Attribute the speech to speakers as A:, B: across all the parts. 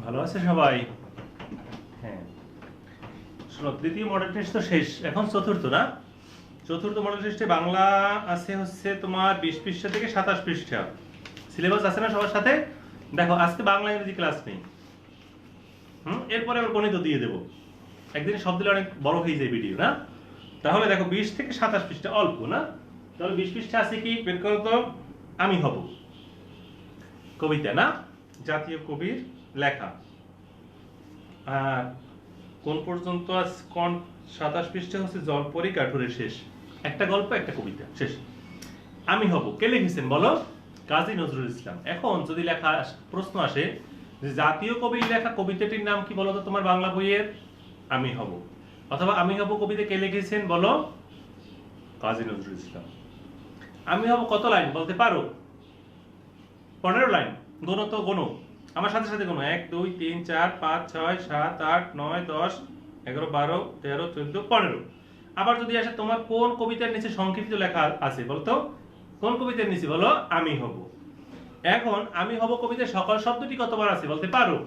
A: ভালো আছে সবাই? হ্যাঁ, শোনো, দ্বিতীয় মডেল টেস্ট তো শেষ, এখন চতুর্থ না? চতুর্থ মডেল টেস্টে বাংলা আছে হচ্ছে তোমার 20 পৃষ্ঠা থেকে 27 পৃষ্ঠা। সিলেবাস আছে না সবার সাথে? দেখো, আজকে বাংলা ইংরেজি ক্লাস নেই। এরপরে আবার গণিত দিয়ে দেবো। একদিনে সব দিলে অনেক বড় হয়ে যায় ভিডিও, না? তাহলে দেখো, 20 থেকে 27 পৃষ্ঠা অল্প না? তাহলে 20 পৃষ্ঠা আছে কি, বের করো তো। আমি হব কবিতা, না? জাতীয় কবির লেখা। আর কোন পর্যন্ত কোন 27 পৃষ্ঠা হচ্ছে জলপরি কাঠুরের শেষ। একটা গল্প, একটা কবিতা, শেষ। আমি হব কে লিখেছেন বলো? কাজী নজরুল ইসলাম। এখন যদি লেখা প্রশ্ন আসে যে জাতীয় কবির লেখা কবিতাটির নাম কি বলো তো তোমার বাংলা বইয়ের? আমি হব। অথবা আমি হব কবিতা কে লিখেছেন বলো? কাজী নজরুল ইসলাম। আমি হব কত লাইন বলতে পারো? 15 লাইন। গোনো তো, গোনো আমার সাথে সাথে, গোনো। 1 2 3 4 5 6 7 8 9 10 11 12 13 14 15। আবার যদি আসে তোমার কোন কবিতার নিচে সংক্ষিপ্ত লেখা আছে বলতো? কোন কবিতার নিচে বলো? আমি হব। এখন আমি হব কবিতায় সকাল শব্দটি কতবার আছে বলতে পারো?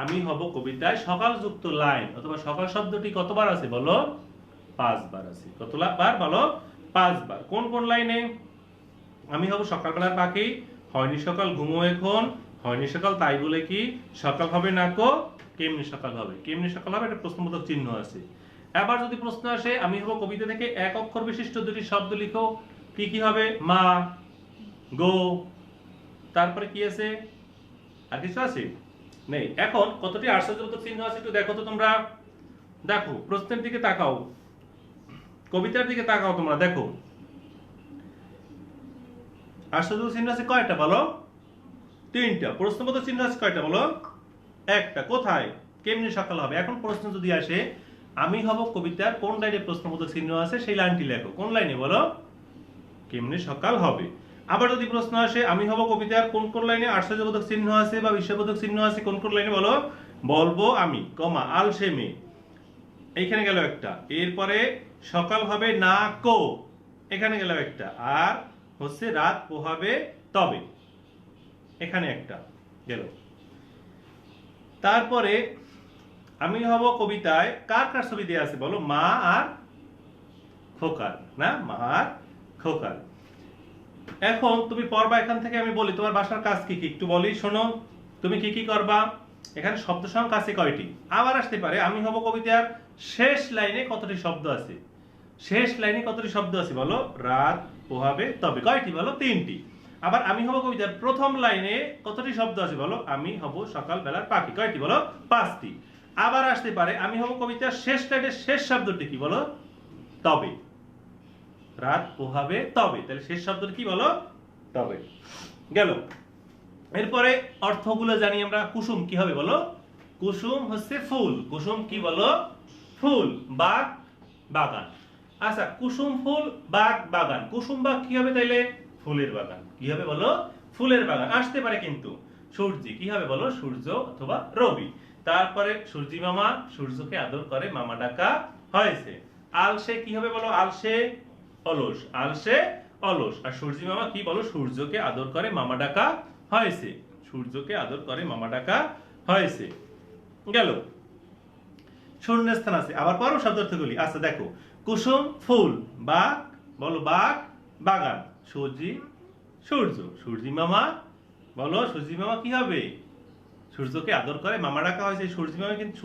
A: আমি হব কবিতায় সকাল যুক্ত লাইন অথবা সকাল শব্দটি কতবার আছে বলো? 5 বার আছে। কতবার বলো? 5 বার। কোন কোন লাইনে? আমি হব সকালবেলার পাখি, হয়নি সকাল ঘুমো এখন, হয়নি সকাল তাই বলে কি, সকাল হবে না কো, কেমনি সকাল হবে। কেমনি সকাল হবে, একটা প্রশ্নবোধক চিহ্ন আছে। এবার যদি প্রশ্ন আসে আমি হব কবিতা থেকে এক অক্ষর বিশিষ্ট দুটি শব্দ লিখো, কি কি হবে? মা, গো, তারপরে কি আছে? আর কিছু আছে? নেই। এখন কতটি আশ্চর্যবোধক চিহ্ন আছে একটু দেখো তো তোমরা। দেখো, প্রশ্নের দিকে তাকাও, কবিতার দিকে তাকাও, তোমরা দেখো আশ্চর্যবোধক চিহ্ন আছে কয়টা বলো? 3টা। প্রশ্নবোধক চিহ্ন আছে কয়টা বলো? একটা। কোথায়? কেমনি সকাল হবে। এখন প্রশ্ন যদি আসে আমি হব কবিতার কোন লাইনে প্রশ্নবোধক চিহ্ন আছে সেই লাইনটি লেখো। কোন লাইনে বলো? কেমনি সকাল হবে। আবার যদি প্রশ্ন আসে আমি হব কবিতার কোন কোন লাইনে আশ্চর্যবোধক চিহ্ন আছে বা বিস্ময়বোধক চিহ্ন আছে, কোন কোন লাইনে বলো? বলবো আমি, কমা, আলসে মেয়ে, এইখানে গেল একটা। এরপরে সকাল হবে না কো, এখানে গেল একটা। আর হচ্ছে রাত পোহাবে তবে, এখানে একটা গেল। তারপরে আমি হব কবিতায় কার কার ছবি দেওয়া আছে বলো? মা আর খোকার, না? মা আর খোকার। এখন তুমি পড়বা, এখান থেকে আমি বলি তোমার বাসার কাজ কি কি একটু বলি, শোনো। তুমি কি কি করবা? এখানে শব্দ সংখ্যা আছে কয়টি? আবার আসতে পারে আমি হব কবিতার শেষ লাইনে কতটি শব্দ আছে? শেষ লাইনে কতটি শব্দ আছে বলো? রাত পোহাবে তবে, কয়টি বলো? 3টি। আবার আমি হব কবিতার প্রথম লাইনে কতটি শব্দ আছে বলো? আমি হব সকাল বেলার পাখি, কয়টি বলো? 5টি। আবার আসতে পারে আমি হব কবিতার শেষ লাইনের শেষ শব্দটি কি বলো? তবে। রাত পোহাবে তবে, তাহলে শেষ শব্দটি কি বলো? তবে। গেল। এরপরে অর্থগুলো জানি আমরা। কুসুম কি হবে বলো? কুসুম হচ্ছে ফুল। কুসুম কি বলো? ফুল। বাগ, বাগান। আচ্ছা, কুসুম ফুল, বাগ, বাগান। কুসুম বাগ কি হবে তাইলে? ফুলের বাগান। কি হবে বলো? ফুলের বাগান। আসতে পারে কিন্তু সূর্যি কি হবে বলো? সূর্য অথবা রবি। তারপরে সূর্যি মামা, সূর্যকে আদর করে মামা ডাকা হয়েছে। আলসে কি হবে বলো? আলসে অলস। আলসে অলস। আর সূর্যি মামা কি বলো? সূর্যকে আদর করে মামা ডাকা হয়েছে। সূর্যকে আদর করে মামা ডাকা হয়েছে। গেল। শূন্যস্থান আছে। আবার পরো শব্দার্থগুলি। আচ্ছা দেখো, কুসুম ফুল, বাগ বলো? বাগ, বাগান। সূর্যি সূর্য। সূর্যি মামা বলো? সূর্যি মামা কি হবে? সূর্যকে আদর করে মামা ডাকা হয়েছে। সূর্যি মামা কিন্তু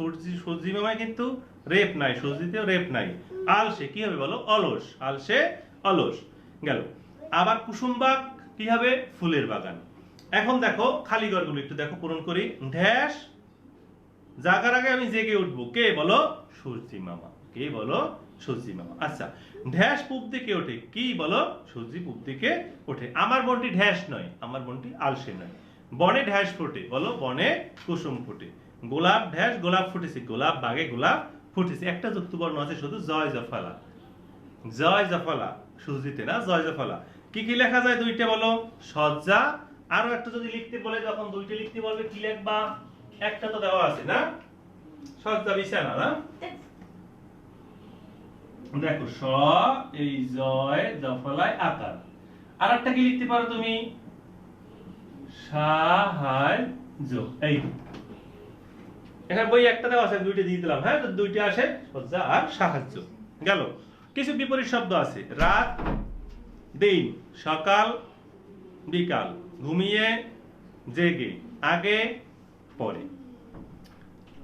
A: সূর্যি মামায় কিন্তু রেপ নাই, সূর্যিতেও রেপ নাই। আলসে কি হবে বলো? অলস। আলসে অলস। গেল। আবার কুসুমবাগ কি হবে? ফুলের বাগান। এখন দেখো খালি ঘরগুলো একটু দেখো, পূরণ করি। ঢ্যাস জাগার আগে আমি জেগে উঠবো, কে বলো? সূর্যি মামা। কে বলো? সূর্যি মামা। আচ্ছা, ঢ্যাস পূব দিকে ওঠে, কি বলো? সূর্যি পূব দিকে ওঠে। আমার বোনটি ঢ্যাস নয়, আমার বোনটি আলসে নয়। বনে ঢ্যাস ফোটে বলো? বনে কুসুম ফোটে। গোলাপ ঢ্যাস গোলাপ ফুটেছে, গোলাপ বাগে গোলাপ ফুটেছে। একটা যুক্ত বর্ণ আছে শুধু, জয় জফালা। জয় জফালা সূর্যিতে, না? জয় জফালা। কি কি লেখা যায় 2টে বলো? সজ্জা। আরো একটা যদি লিখতে বলে, যখন 2টে লিখতে বলবে কি লিখবা? একটা তো দেওয়া আছে, না? সজ্জা বিছানা, না? দেখো, স এই জয় জফলায় আকার। আর একটা কি লিখতে পারো তুমি? সাহায় যোগ এই এখানে বই একটা দেওয়া আছে দুইটা দিয়ে দিলাম, হ্যাঁ, তো দুইটা আসে সজ্জা আর সাহায্য গেল। কিছু বিপরীত শব্দ আছে, রাত দিন, সকাল বিকাল, ঘুমিয়ে জেগে, আগে পরে।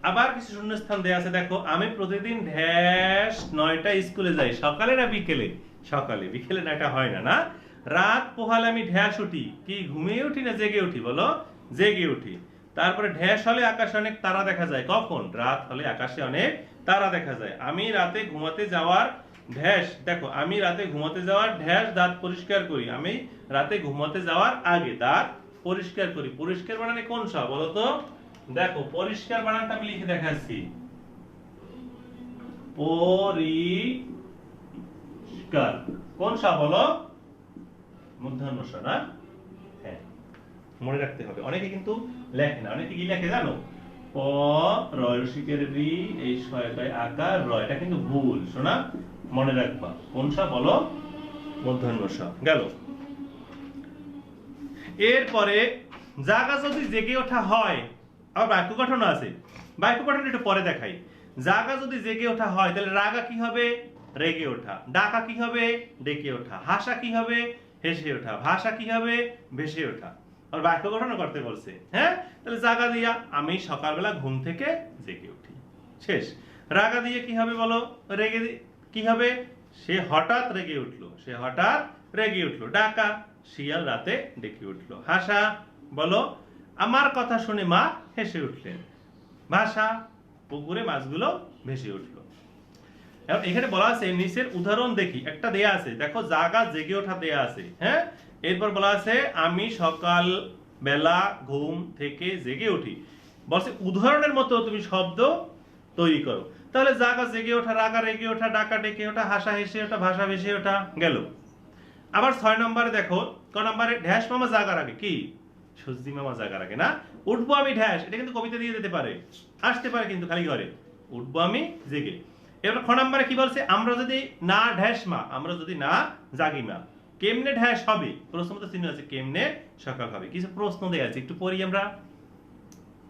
A: আবার কিছু শূন্যস্থান দেয়া আছে, দেখো আমি প্রতিদিন ড্যাশ 9টায় স্কুলে যাই, সকালে না বিকেলে? সকালে। বিকেলে না, এটা হয় না, না। রাত পোহালে আমি ঢ্যাস উঠি, কি ঘুমিয়ে উঠি না জেগে উঠি? বলো জেগে উঠি। তারপরে ঢ্যাস হলে আকাশে অনেক তারা দেখা যায়, কখন? রাত হলে আকাশে অনেক তারা দেখা যায়। আমি রাতে ঘুমাতে যাওয়ার ঢ্যাস, দেখো আমি রাতে ঘুমাতে যাওয়ার ঢ্যাস দাঁত পরিষ্কার করি, আমি রাতে ঘুমাতে যাওয়ার আগে দাঁত পরিষ্কার করি। পরিষ্কার বানানে কোন স বলো তো? দেখো পরিষ্কার বানানটা আমি লিখে দেখাচ্ছি, পরিষ্কার। কোন স বলো? মূর্ধন্য ষ না? হ্যাঁ, মনে রাখতে হবে। অনেকে কিন্তু লেখে না, অনেকে কি লেখে জানো? প রয় রসিকের রি, এই শয়কায় আকার র, এটা কিন্তু ভুল শোনা, মনে রাখবা। কোন স বলো? মূর্ধন্য ষ গেল। এরপরে জাগা যদি জেগে ওঠা হয়, আবার বাক্য গঠন আছে, বাক্য গঠন একটু পরে দেখাই। জাগা যদি জেগে ওঠা হয় তাহলে রাগা কি হবে? রেগে ওঠা। ডাকা কি হবে? ডেকে ওঠা। হাসা কি হবে? হেসে ওঠা। ভাষা কি হবে? ভেসে ওঠা। আর বাক্য গঠন করতে বলছে, হ্যাঁ, তাহলে জাগা দিয়া আমি সকালবেলা ঘুম থেকে জেগে উঠি, শেষ। রাগা দিয়ে কি হবে বলো? রেগে কি হবে? সে হঠাৎ রেগে উঠলো, সে হঠাৎ রেগে উঠলো। ডাকা, শিয়াল রাতে ডেকে উঠলো। হাসা, বলো আমার কথা শুনে মা হেসে উঠলেন। ভাষা, পুকুরে মাছগুলো ভেসে উঠলো। এখন এখানে বলা আছে নিচের উদাহরণ দেখি, একটা দেয়া আছে, দেখো জাগা জেগে ওঠা দেয়া আছে, হ্যাঁ। এরপর বলা আছে আমি সকাল বেলা ঘুম থেকে জেগে উঠি। বলছে উদাহরণের মতো তুমি শব্দ তৈরি করো। তাহলে জাগা জেগে ওঠা, রাগা রেগে ওঠা, ডাকা ডেকে ওঠা, হাসা হেসে ওঠা, ভাষা ভেসে ওঠা গেল। আবার 6 নম্বরে দেখো, ক নম্বরে ঢ্যাস মামা জাগার আগে, কি সজ্জি মামা জাগার আগে, না? উঠবো আমি ঢ্যাস, এটা কিন্তু কবিতা দিয়ে দিতে পারে, আসতে পারে কিন্তু খালি ঘরে, উঠবো আমি জেগে। এবার খ নম্বরে কি বলছে? আমরা যদি না ঢ্যাস মা, আমরা যদি না জাগি মা, কেমনে ঢ্যাস হবে? প্রশ্নমতো চিহ্ন আছে, কেমনে সকাল হবে। কিছু প্রশ্ন দেয়া আছে, একটু পড়ি আমরা।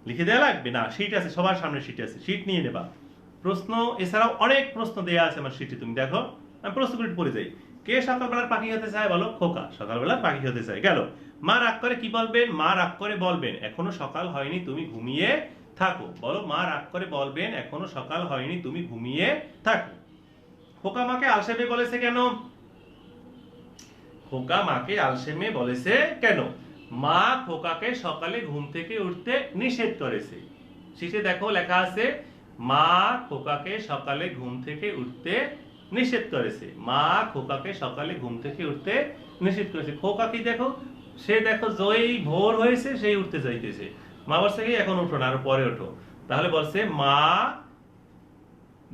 A: লিখে দেওয়া লাগবে না, শীট আছে, সবার সামনে শীট আছে, শীট নিয়ে নেবা। প্রশ্ন এছাড়াও অনেক প্রশ্ন দেয়া আছে আমার শীটে, তুমি দেখো। আমি প্রশ্নগুলো পড়ে যাই। কে সকালবেলার পাখি হতে চায়? বলো খোকা সকালবেলার পাখি হতে চায় গেল। মা রাগ করে কি বলবেন? মা রাগ করে বলবেন এখনো সকাল হয়নি, তুমি ঘুমিয়ে থাকো। বলো মা রাগ করে বলবেন এখনো সকাল হয়নি, তুমি ঘুমিয়ে থাকো। খোকা মাকে আলসেমে বলেছে কেন? খোকা মাকে আলসেমে বলেছে কেন? মা খোকাকে সকালে ঘুম থেকে উঠতে নিষেধ করেছে। শীটে দেখো লেখা আছে মা খোকাকে সকালে ঘুম থেকে উঠতে নিষেধ করেছে। মা খোকাকে সকালে ঘুম থেকে উঠতে নিষেধ করেছে। খোকা কি দেখো, সে দেখো যেই ভোর হয়েছে সেই উঠতে চাইতেছে। মা বলছে কি এখন উঠো না, আরো পরে ওঠো। তাহলে বলছে মা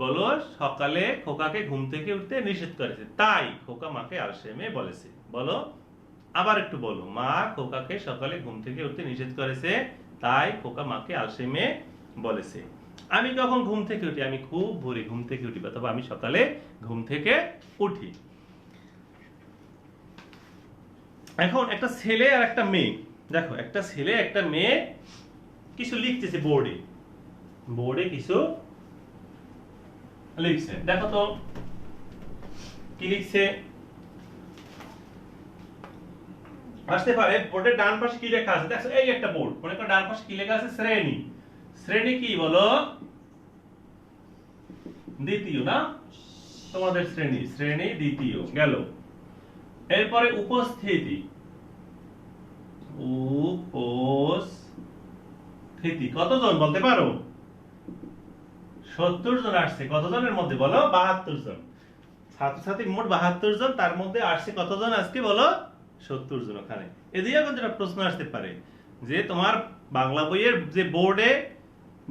A: বলো সকালে খোকাকে ঘুম থেকে উঠতে নিষেধ করেছে, তাই খোকা মাকে আলসেমে বলেছে। বলো আবার একটু বলো, মা খোকাকে সকালে ঘুম থেকে উঠতে নিষেধ করেছে, তাই খোকা মাকে আলসেমে বলেছে। আমি কখন ঘুম থেকে উঠি? আমি খুব ভোরে ঘুম থেকে উঠি, অথবা আমি সকালে ঘুম থেকে উঠি। এখন একটা ছেলে আর একটা মেয়ে, দেখো একটা ছেলে একটা মেয়ে কিছু লিখতেছে বোর্ডে, বোর্ডে কিছু লিখছে। দেখো তো কি লিখছে। আসতে পারে বোর্ডের ডান পাশে কি লেখা আছে? দেখো এই একটা বোর্ড, মনে করো ডান পাশে কি লেখা আছে? শ্রেণী। শ্রেণী কি বলো? দ্বিতীয়, না? তোমাদের শ্রেণী, শ্রেণী দ্বিতীয় গেল। এরপরে উপস্থিতি, উপস্থিতি কতজন বলতে পারো? 70 জন আসছে। কতজনের মধ্যে বলো? 72 জন। ছাত্রছাত্রী মোট 72 জন, তার মধ্যে আসছে কতজন আজকে বলো? 70 জন। ওখানে এদিকে কিন্তু একটা প্রশ্ন আসতে পারে যে তোমার বাংলা বইয়ের যে বোর্ডে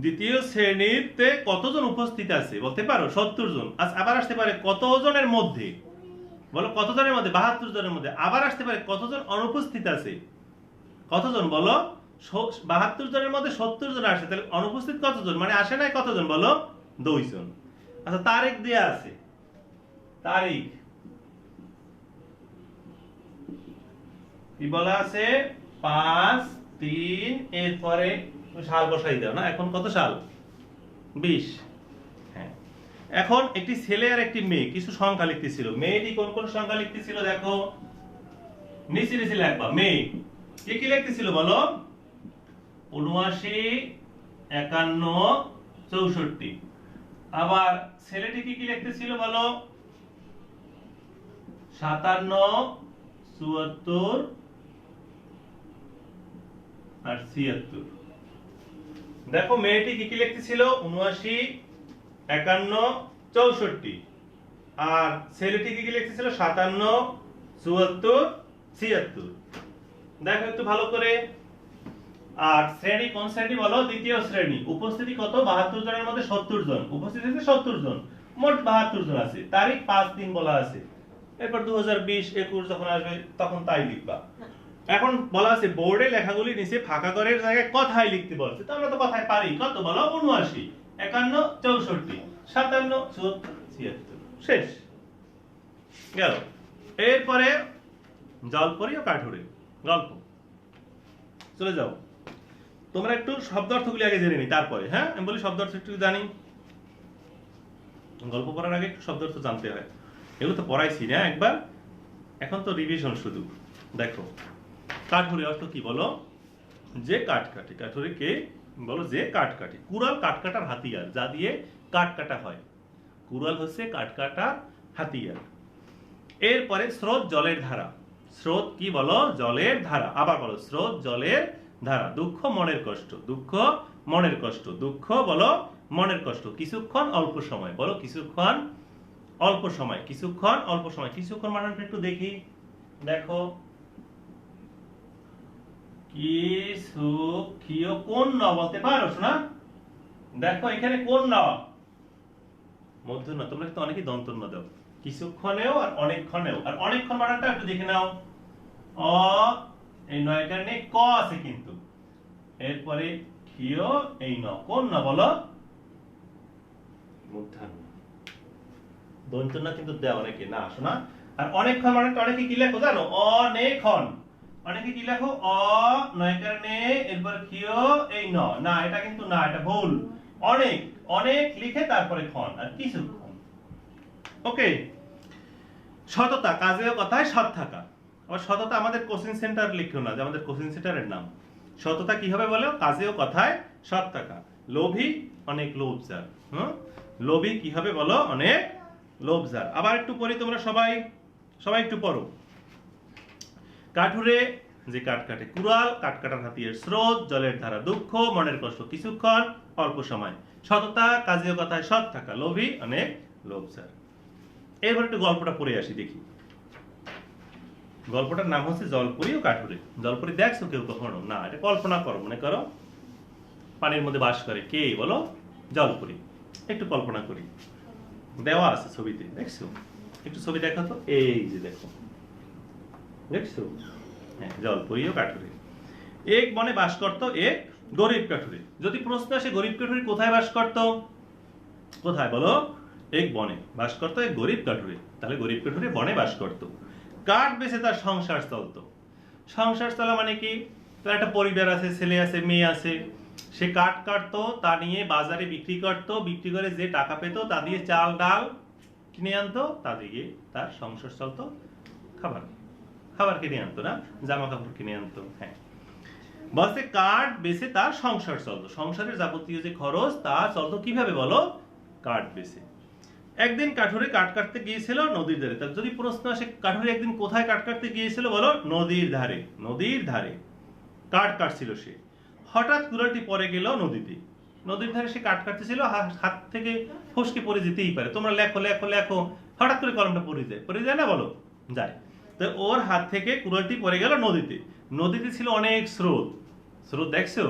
A: দ্বিতীয় শ্রেণীতে কতজন উপস্থিত আছে বলতে পারো? 70 জন। আবার আসতে পারে কতজনের মধ্যে, বলো কতজনের মধ্যে? 72 জনের মধ্যে। আবার আসতে পারে কতজন অনুপস্থিত আছে? কতজন বলো? 72 জনের মধ্যে 70 জন আসে, তাহলে অনুপস্থিত কতজন? মানে আসে নাই কতজন বলো? 2 জন। আচ্ছা তারিখ দেয়া আছে, তারিখ কি বলা আছে? 5 3 এরপরে সাল বসাই দাও না, এখন কত সাল? 20। হ্যাঁ, এখন একটি ছেলে আর একটি মেয়ে কিছু সংখ্যা লিখতেছিল। মেয়েটি কোন কোন সংখ্যা লিখতেছিল দেখো, নিচে নিচে লিখবা। মেয়ে কি কি লিখতেছিল বলো? 79, 51, 64। আবার ছেলেটি কি কি লিখতেছিল বলো? 57, 74 আর 76। দেখো মেয়েটি কি কি লিখতেছিল? 79, 51, 64। আর ছেলেটি কি কি লিখতেছিল? 57, 74, 76। দেখো একটু ভালো করে। আর শ্রেণী কোন শ্রেণী বলো? দ্বিতীয় শ্রেণী। উপস্থিতি কত? 72 জনের মধ্যে 70 জন উপস্থিত আছে। 70 জন, মোট 72 জন আছে। তারিখ 5-3 বলা আছে। এরপর 2020, 21 যখন আসবে তখন তাই লিখবা। এখন বলা আছে বোর্ডে লেখাগুলি নিচে ফাঁকা ঘরের জায়গায় কথায় লিখতে বলছে। তো আমরা তো কথায় পারি। কত বলো? 79, 51, 64, 57, 74, 76। শেষ গেল। এরপরে জলপরি ও কাঠুরে গল্প। চলে যাও। তোমরা একটু শব্দার্থগুলি আগে জেনে নি, তারপরে হ্যাঁ আমি বলি শব্দার্থ একটু জানি। গল্প পড়ার আগে একটু শব্দার্থ জানতে হয়। এগুলো তো পড়াইছি না একবার, এখন তো রিভিশন শুধু। দেখো কাঠুরে অর্থ কি বলো? যে কাঠ কাটে। কাঠুরে কে বলো? যে কাঠ কাটে। কুড়াল কাঠ কাটার হাতিয়ার, যা দিয়ে কাঠ কাটা হয়। কুড়াল হচ্ছে কাঠ কাটার হাতিয়ার। এরপরে স্রোত জলের ধারা। স্রোত কি বলো? জলের ধারা। আবার বলো স্রোত জলের ধারা। দুঃখ মনের কষ্ট। দুঃখ মনের কষ্ট। দুঃখ বলো মনের কষ্ট। কিছুক্ষণ অল্প সময় বলো। কিছুক্ষণ অল্প সময়। কিছুক্ষণ অল্প সময়। কিছুক্ষণ মানেটা একটু দেখি। দেখো কিছু ক্ষীয় কোন ন বলতে পারো শোনা? দেখো এখানে কোন ন? মধ্য ন। তোমরা তো অনেকেই দন্ত ন দাও। কিছুক্ষণেও আর অনেকক্ষণেও। আর অনেকক্ষণ মানেটা একটু দেখে নাও। অ এই নয়টার নেই, ক আছে কিন্তু। এরপরে ক্ষীয় এই ন। কোন ন বলো? মধ্যাহ্ন। দন্ত না কিন্তু দেয় অনেকে না শোনা। আর অনেকক্ষণ মানেটা অনেকে কি লেখো জানো? অনেকক্ষণ। অনেকে কি লেখো? অ নয়টার নে এরপর ক্ষীয় এই ন। না এটা কিন্তু না, এটা ভুল। অনেক অনেক লিখে তারপরে ক্ষণ আর কিছুক্ষণ। ওকে। সততা কাজে ও কথায় সৎ থাকা। আবার সততা আমাদের কোচিং সেন্টার লিখো না, যে আমাদের কোচিং সেন্টারের নাম। সততা কি হবে বলো? কাজে ও কথায় সৎ থাকা। লোভী অনেক লোভ যার। লোভী কি হবে বলো? অনেক লোভ যার। আবার একটু পড়ি, তোমরা সবাই সবাই একটু পড়ো। কাঠুরে যে কাঠ কাটে। কুড়াল কাঠ কাটার হাতিয়ার। স্রোত জলের ধারা। দুঃখ মনের কষ্ট। কিছুক্ষণ অল্প সময়। সততা কাজে ও কথায় সৎ থাকা। লোভী অনেক লোভ যার। এবার একটু গল্পটা পড়ে আসি দেখি। গল্পটার নাম হচ্ছে জলপরি ও কাঠুরে। জলপরি দেখছো কেউ কখনো? না, এটা কল্পনা করো। মনে করো পানির মধ্যে বাস করে কে বলো? জলপরি। একটু কল্পনা করি। দেওয়া আছে ছবিতে, দেখছো? একটু ছবি দেখো তো। এই যে দেখো, দেখছো? হ্যাঁ, জলপরি ও কাঠুরে। এক বনে বাস করত এক গরিব কাঠুরে। যদি প্রশ্ন আসে গরিব কাঠুরে কোথায় বাস করত? কোথায় বলো? এক বনে বাস করত এক গরিব কাঠুরে। তাহলে গরিব কাঠুরে বনে বাস করত। কাঠ বেচে তার সংসার চলতো। সংসার চলা মানে কি? তার একটা পরিবার আছে, ছেলে আছে, মেয়ে আছে। সে কাঠ কাটতো, তা নিয়ে বাজারে বিক্রি করত। বিক্রি করে যে টাকা পেত তা দিয়ে চাল ডাল কিনে আনতো, তা দিয়ে তার সংসার চলতো। খাবার খাবার কিনে আনতো না, জামা কাপড় কিনে আনতো। হ্যাঁ, বলতে কাঠ বেচে তার সংসার চলতো। সংসারের যাবতীয় যে খরচ তা চলতো কিভাবে বলো? কাঠ বেচে। একদিন কাঠুরে কাঠ কাটতে গিয়েছিল নদীর ধারে। তার যদি প্রশ্ন আসে কাঠুরে একদিন কোথায় কাঠ কাটতে গিয়েছিল বলো? নদীর ধারে। নদীর ধারে কাঠ কাটছিল সে। হঠাৎ কুড়ালটি পড়ে গেল নদীতে। নদীর ধারে সে কাঠ কাটতেছিল, হাত থেকে ফসকে পড়ে যেতেই পারে। তোমরা লেখো লেখো লেখো, হঠাৎ করে কলমটা পড়ে যায় না বলো? যায়। তো ওর হাত থেকে কুড়ালটি পড়ে গেল নদীতে। নদীতে ছিল অনেক স্রোত। স্রোত দেখছো?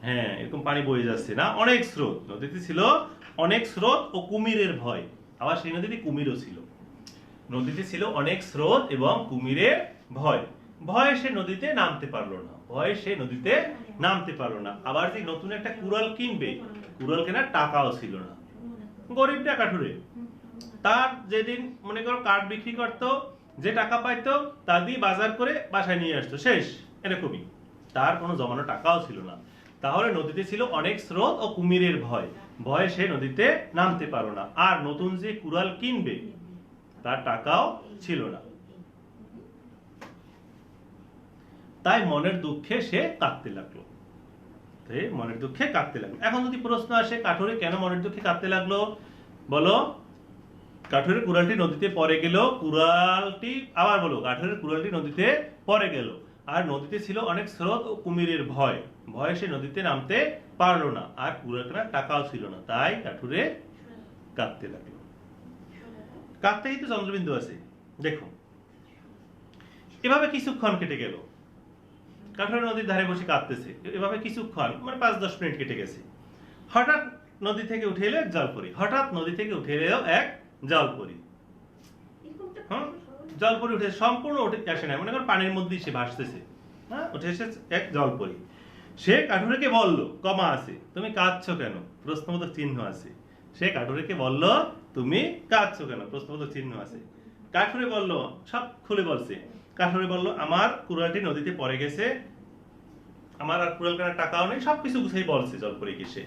A: হ্যাঁ, এরকম পানি বয়ে যাচ্ছে না, অনেক স্রোত। নদীতে ছিল অনেক স্রোত ও কুমিরের ভয়। আবার সেই নদীতে কুমিরও ছিল। নদীতে ছিল অনেক স্রোত এবং কুমিরের ভয়। ভয়ে সে নদীতে নামতে পারলো না। ভয়ে সে নদীতে নামতে পারলো না। আবার যে নতুন একটা কুড়াল কিনবে, কুড়াল কেনার টাকাও ছিল না। গরিবটা কাঠুরে। তার যেদিন মনে করো কাঠ বিক্রি করতো, যে টাকা পাইতো তা দিয়ে বাজার করে বাসায় নিয়ে আসতো। শেষ। এরকমই তার কোনো জমানো টাকাও ছিল না। তাহলে নদীতে ছিল অনেক স্রোত ও কুমিরের ভয়, ভয়ে সে নদীতে নামতে পারলো না। আর নতুন যে কুড়াল কিনবে তার টাকাও ছিল না, তাই মনের দুঃখে সে কাঁদতে লাগলো। মনের দুঃখে কাঁদতে লাগলো। এখন যদি প্রশ্ন আসে কাঠুরে কেন মনের দুঃখে কাঁদতে লাগলো, বলো কাঠুরের কুড়ালটি নদীতে পড়ে গেল, কুড়ালটি আবার বলো কাঠুরের কুড়ালটি নদীতে পড়ে গেল, আর নদীতে ছিল অনেক স্রোত ও কুমিরের ভয়, ভয়ে সে নদীতে নামতে পারলো না, আর কুড়াল কেনার টাকাও ছিল না, তাই কাঠুরে কাঁদতে লাগলো। কাঁদতেই তো চন্দ্রবিন্দু আছে। দেখো এভাবে কিছুক্ষণ কেটে গেল, কাঠুরে নদীর ধারে বসে কাঁদতেছে, এভাবে কিছুক্ষণ মানে 5-10 মিনিট কেটে গেছে। হঠাৎ নদী থেকে উঠে এলো এক জলপরি, হঠাৎ নদী থেকে উঠে এলো এক জলপরি। জলপরি উঠে সম্পূর্ণ উঠে আসে না, মনে করো পানির মধ্যেই সে ভাসতেছে, হ্যাঁ উঠে এসেছে এক জলপরি। সে কাঠুরেকে বলল, কমা আছে, তুমি কাঁদছো কেন, প্রশ্নবোধক চিহ্ন আছে। সে কাঠুরেকে বলল, তুমি কাঁদছো কেন, প্রশ্নবোধক চিহ্ন আছে। কাঠুরে বলল, সব খুলে বলছে। কাঠুরে বলল, আমার কুড়ালটি নদীতে পড়ে গেছে, আমার আর কুড়াল কেনার টাকাও নেই, সবকিছু গুছাই বলছে জলপরিকে সে।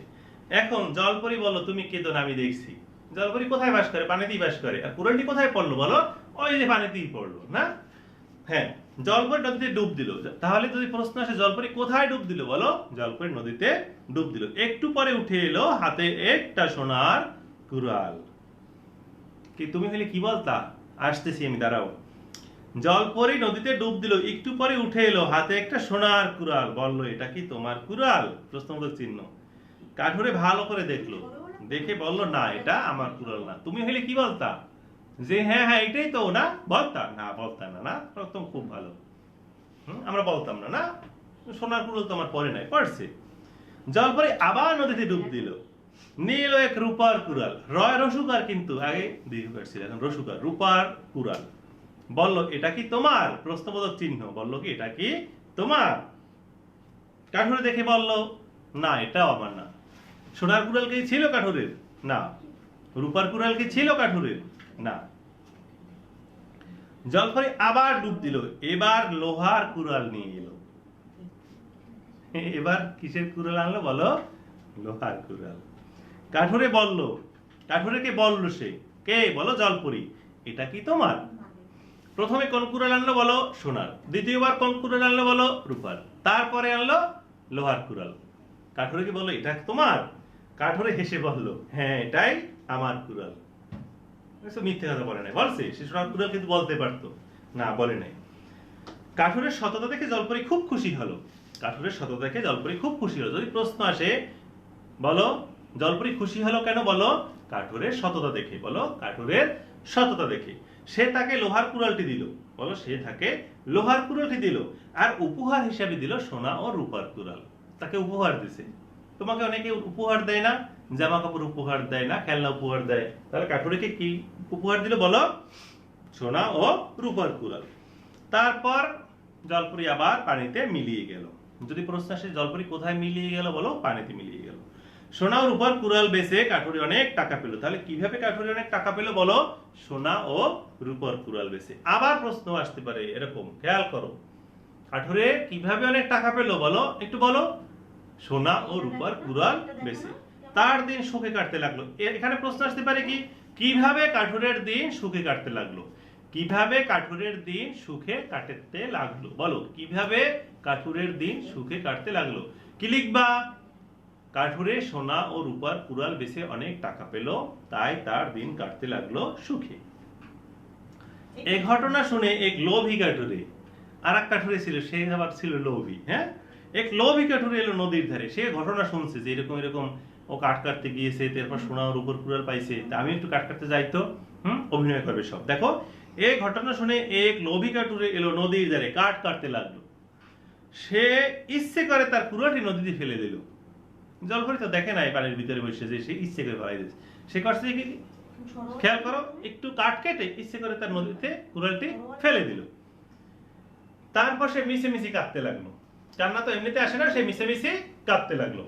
A: এখন জলপরি বলল, তুমি কেঁদো না, আমি দেখছি। জলপরি কোথায় বাস করে, পানিতেই বাস করে, আর কুড়ালটি কোথায় পড়লো বলো, ওই যে পানিতেই পড়লো না। হ্যাঁ, জলপরি নদীতে ডুব দিল। তাহলে যদি প্রশ্ন আসে জলপরি কোথায় ডুব দিল বলো, জলপরি নদীতে ডুব দিল। একটু পরে উঠে এলো হাতে একটা সোনার কুড়াল। কি তুমি হলে কি বলতা, আসতেছি আমি, দাঁড়াও। জলপরি নদীতে ডুব দিল, একটু পরে উঠে এলো হাতে একটা সোনার কুড়াল, বলল এটা কি তোমার কুড়াল, প্রশ্নবোধক চিহ্ন। কাঠুরে ভালো করে দেখলো, দেখে বলল না এটা আমার কুড়াল না। তুমি হলে কি বলতা, যে হ্যাঁ হ্যাঁ এটাই তো, না বলতা না, বলতা না, না একদম খুব ভালো, আমরা বলতাম না, না সোনার কুড়াল তো আমার পরে নাই, পড়ছে। জলপরি আবার নদীতে ডুব দিল, নিয়ে এলো এক রূপার কুড়াল, রয় রসুকার, কিন্তু আগে দীর্ঘকার ছিল, এখন রসুকার, রূপার কুড়াল। বলল এটা কি তোমার, প্রশ্নবোধক চিহ্ন, বলল কি এটা কি তোমার। কাঠুরে দেখে বলল না এটাও আমার না। সোনার কুড়াল কি ছিল কাঠুরের, না। রূপার কুড়াল কি ছিল কাঠুরের, না। জলপরি আবার ডুব দিল, এবার লোহার কুড়াল নিয়ে এলো। এবার কিসের কুড়াল আনলো বলো, লোহার কুড়াল। কাঠুরে বলল, কাঠুরেকে বলল সে, কে বলো জলপরি, এটা কি তোমার। প্রথমে কোন কুড়াল আনলো বলো, সোনার। দ্বিতীয়বার কোন কুড়াল আনলো বলো, রূপার। তারপরে আনলো লোহার কুড়াল। কাঠুরেকে বললো এটা তোমার। কাঠুরে হেসে বলল হ্যাঁ এটাই আমার কুড়াল। মিথ্যে কথা বলে নাই, বলছে সে সোনার কুড়াল কিন্তু বলতে পারতো না, বলে নাই। কাঠুরের সততা দেখে জলপরি খুব খুশি হলো, কাঠুরের সততা দেখে জলপরি খুব খুশি হলো। যদি প্রশ্ন আসে বলো জলপরি খুশি হলো কেন, বলো কাঠুরের সততা দেখে, বলো কাঠুরের সততা দেখে। সে তাকে লোহার কুড়ালটি দিল, বলো সে তাকে লোহার কুড়ালটি দিল, আর উপহার হিসাবে দিল সোনা ও রূপার কুড়াল। তাকে উপহার দিছে। তোমাকে অনেকে উপহার দেয় না, জামা কাপড় উপহার দেয় না, খেলনা উপহার দেয়, তাহলে কাঠুরেকে কি উপহার দিল বলো, সোনা ও রূপার কুড়াল। তারপর জলপরি আবার পানিতে মিলিয়ে গেল। যদি প্রশ্ন আসে জলপরি কোথায় মিলিয়ে গেল বলো, পানিতে মিলিয়ে গেল। সোনা ও রূপার কুড়াল বেচে কাঠুরে অনেক টাকা পেল। তাহলে কিভাবে কাঠুরে অনেক টাকা পেল বলো, সোনা ও রূপার কুড়াল বেচে। আবার প্রশ্ন আসতে পারে এরকম, খেয়াল করো, কাঠুরে কিভাবে অনেক টাকা পেল বলো, একটু বলো, সোনা ও রূপার কুড়াল বেচে। তার দিন সুখে কাটতে লাগলো। এখানে প্রশ্ন আসতে পারে কি, কিভাবে কাঠুরের দিন সুখে কাটতে লাগলো, কিভাবে কাঠুরের দিন সুখে কাটতে লাগলো, বলো কিভাবে কাঠুরের দিন সুখে কাটতে লাগলো। কি লিখবা, কাঠুরে সোনা ও রূপার কুড়াল বেচে অনেক টাকা পেল, তাই তার দিন কাটতে লাগলো সুখে। এই ঘটনা শুনে এক লোভী কাঠুরে, আর এক কাঠুরে ছিল, সে আবার ছিল লোভী। হ্যাঁ, এক লোভী কাঠুরে এলো নদীর ধারে। সে ঘটনা শুনছে যে এরকম এরকম ও কাঠ কাটতে গিয়েছে, তারপর সোনা ও রূপার কুড়াল পাইছে, তা আমি একটু কাঠ কাটতে যাইতো, অভিনয় করবে সব। দেখো এই ঘটনা শুনে এক লোভী কাঠুরে এলো নদীর ধারে, কাঠ কাটতে লাগলো। সে ইচ্ছে করে তার কুড়ালটি নদীতে ফেলে দিল। জলপরি তো দেখে নাই পানির ভিতরে বসে যে সে ইচ্ছে করে ফেলাই দিয়েছে। সে করছে কি, খেয়াল করো, একটু কাঠ কেটে ইচ্ছে করে তার নদীতে কুড়ালটি ফেলে দিল। তারপর সে মিশে মিশি কাঁদতে লাগলো। কান্না তো এমনিতে আসে না, সে মিশে মিশি কাঁদতে লাগলো।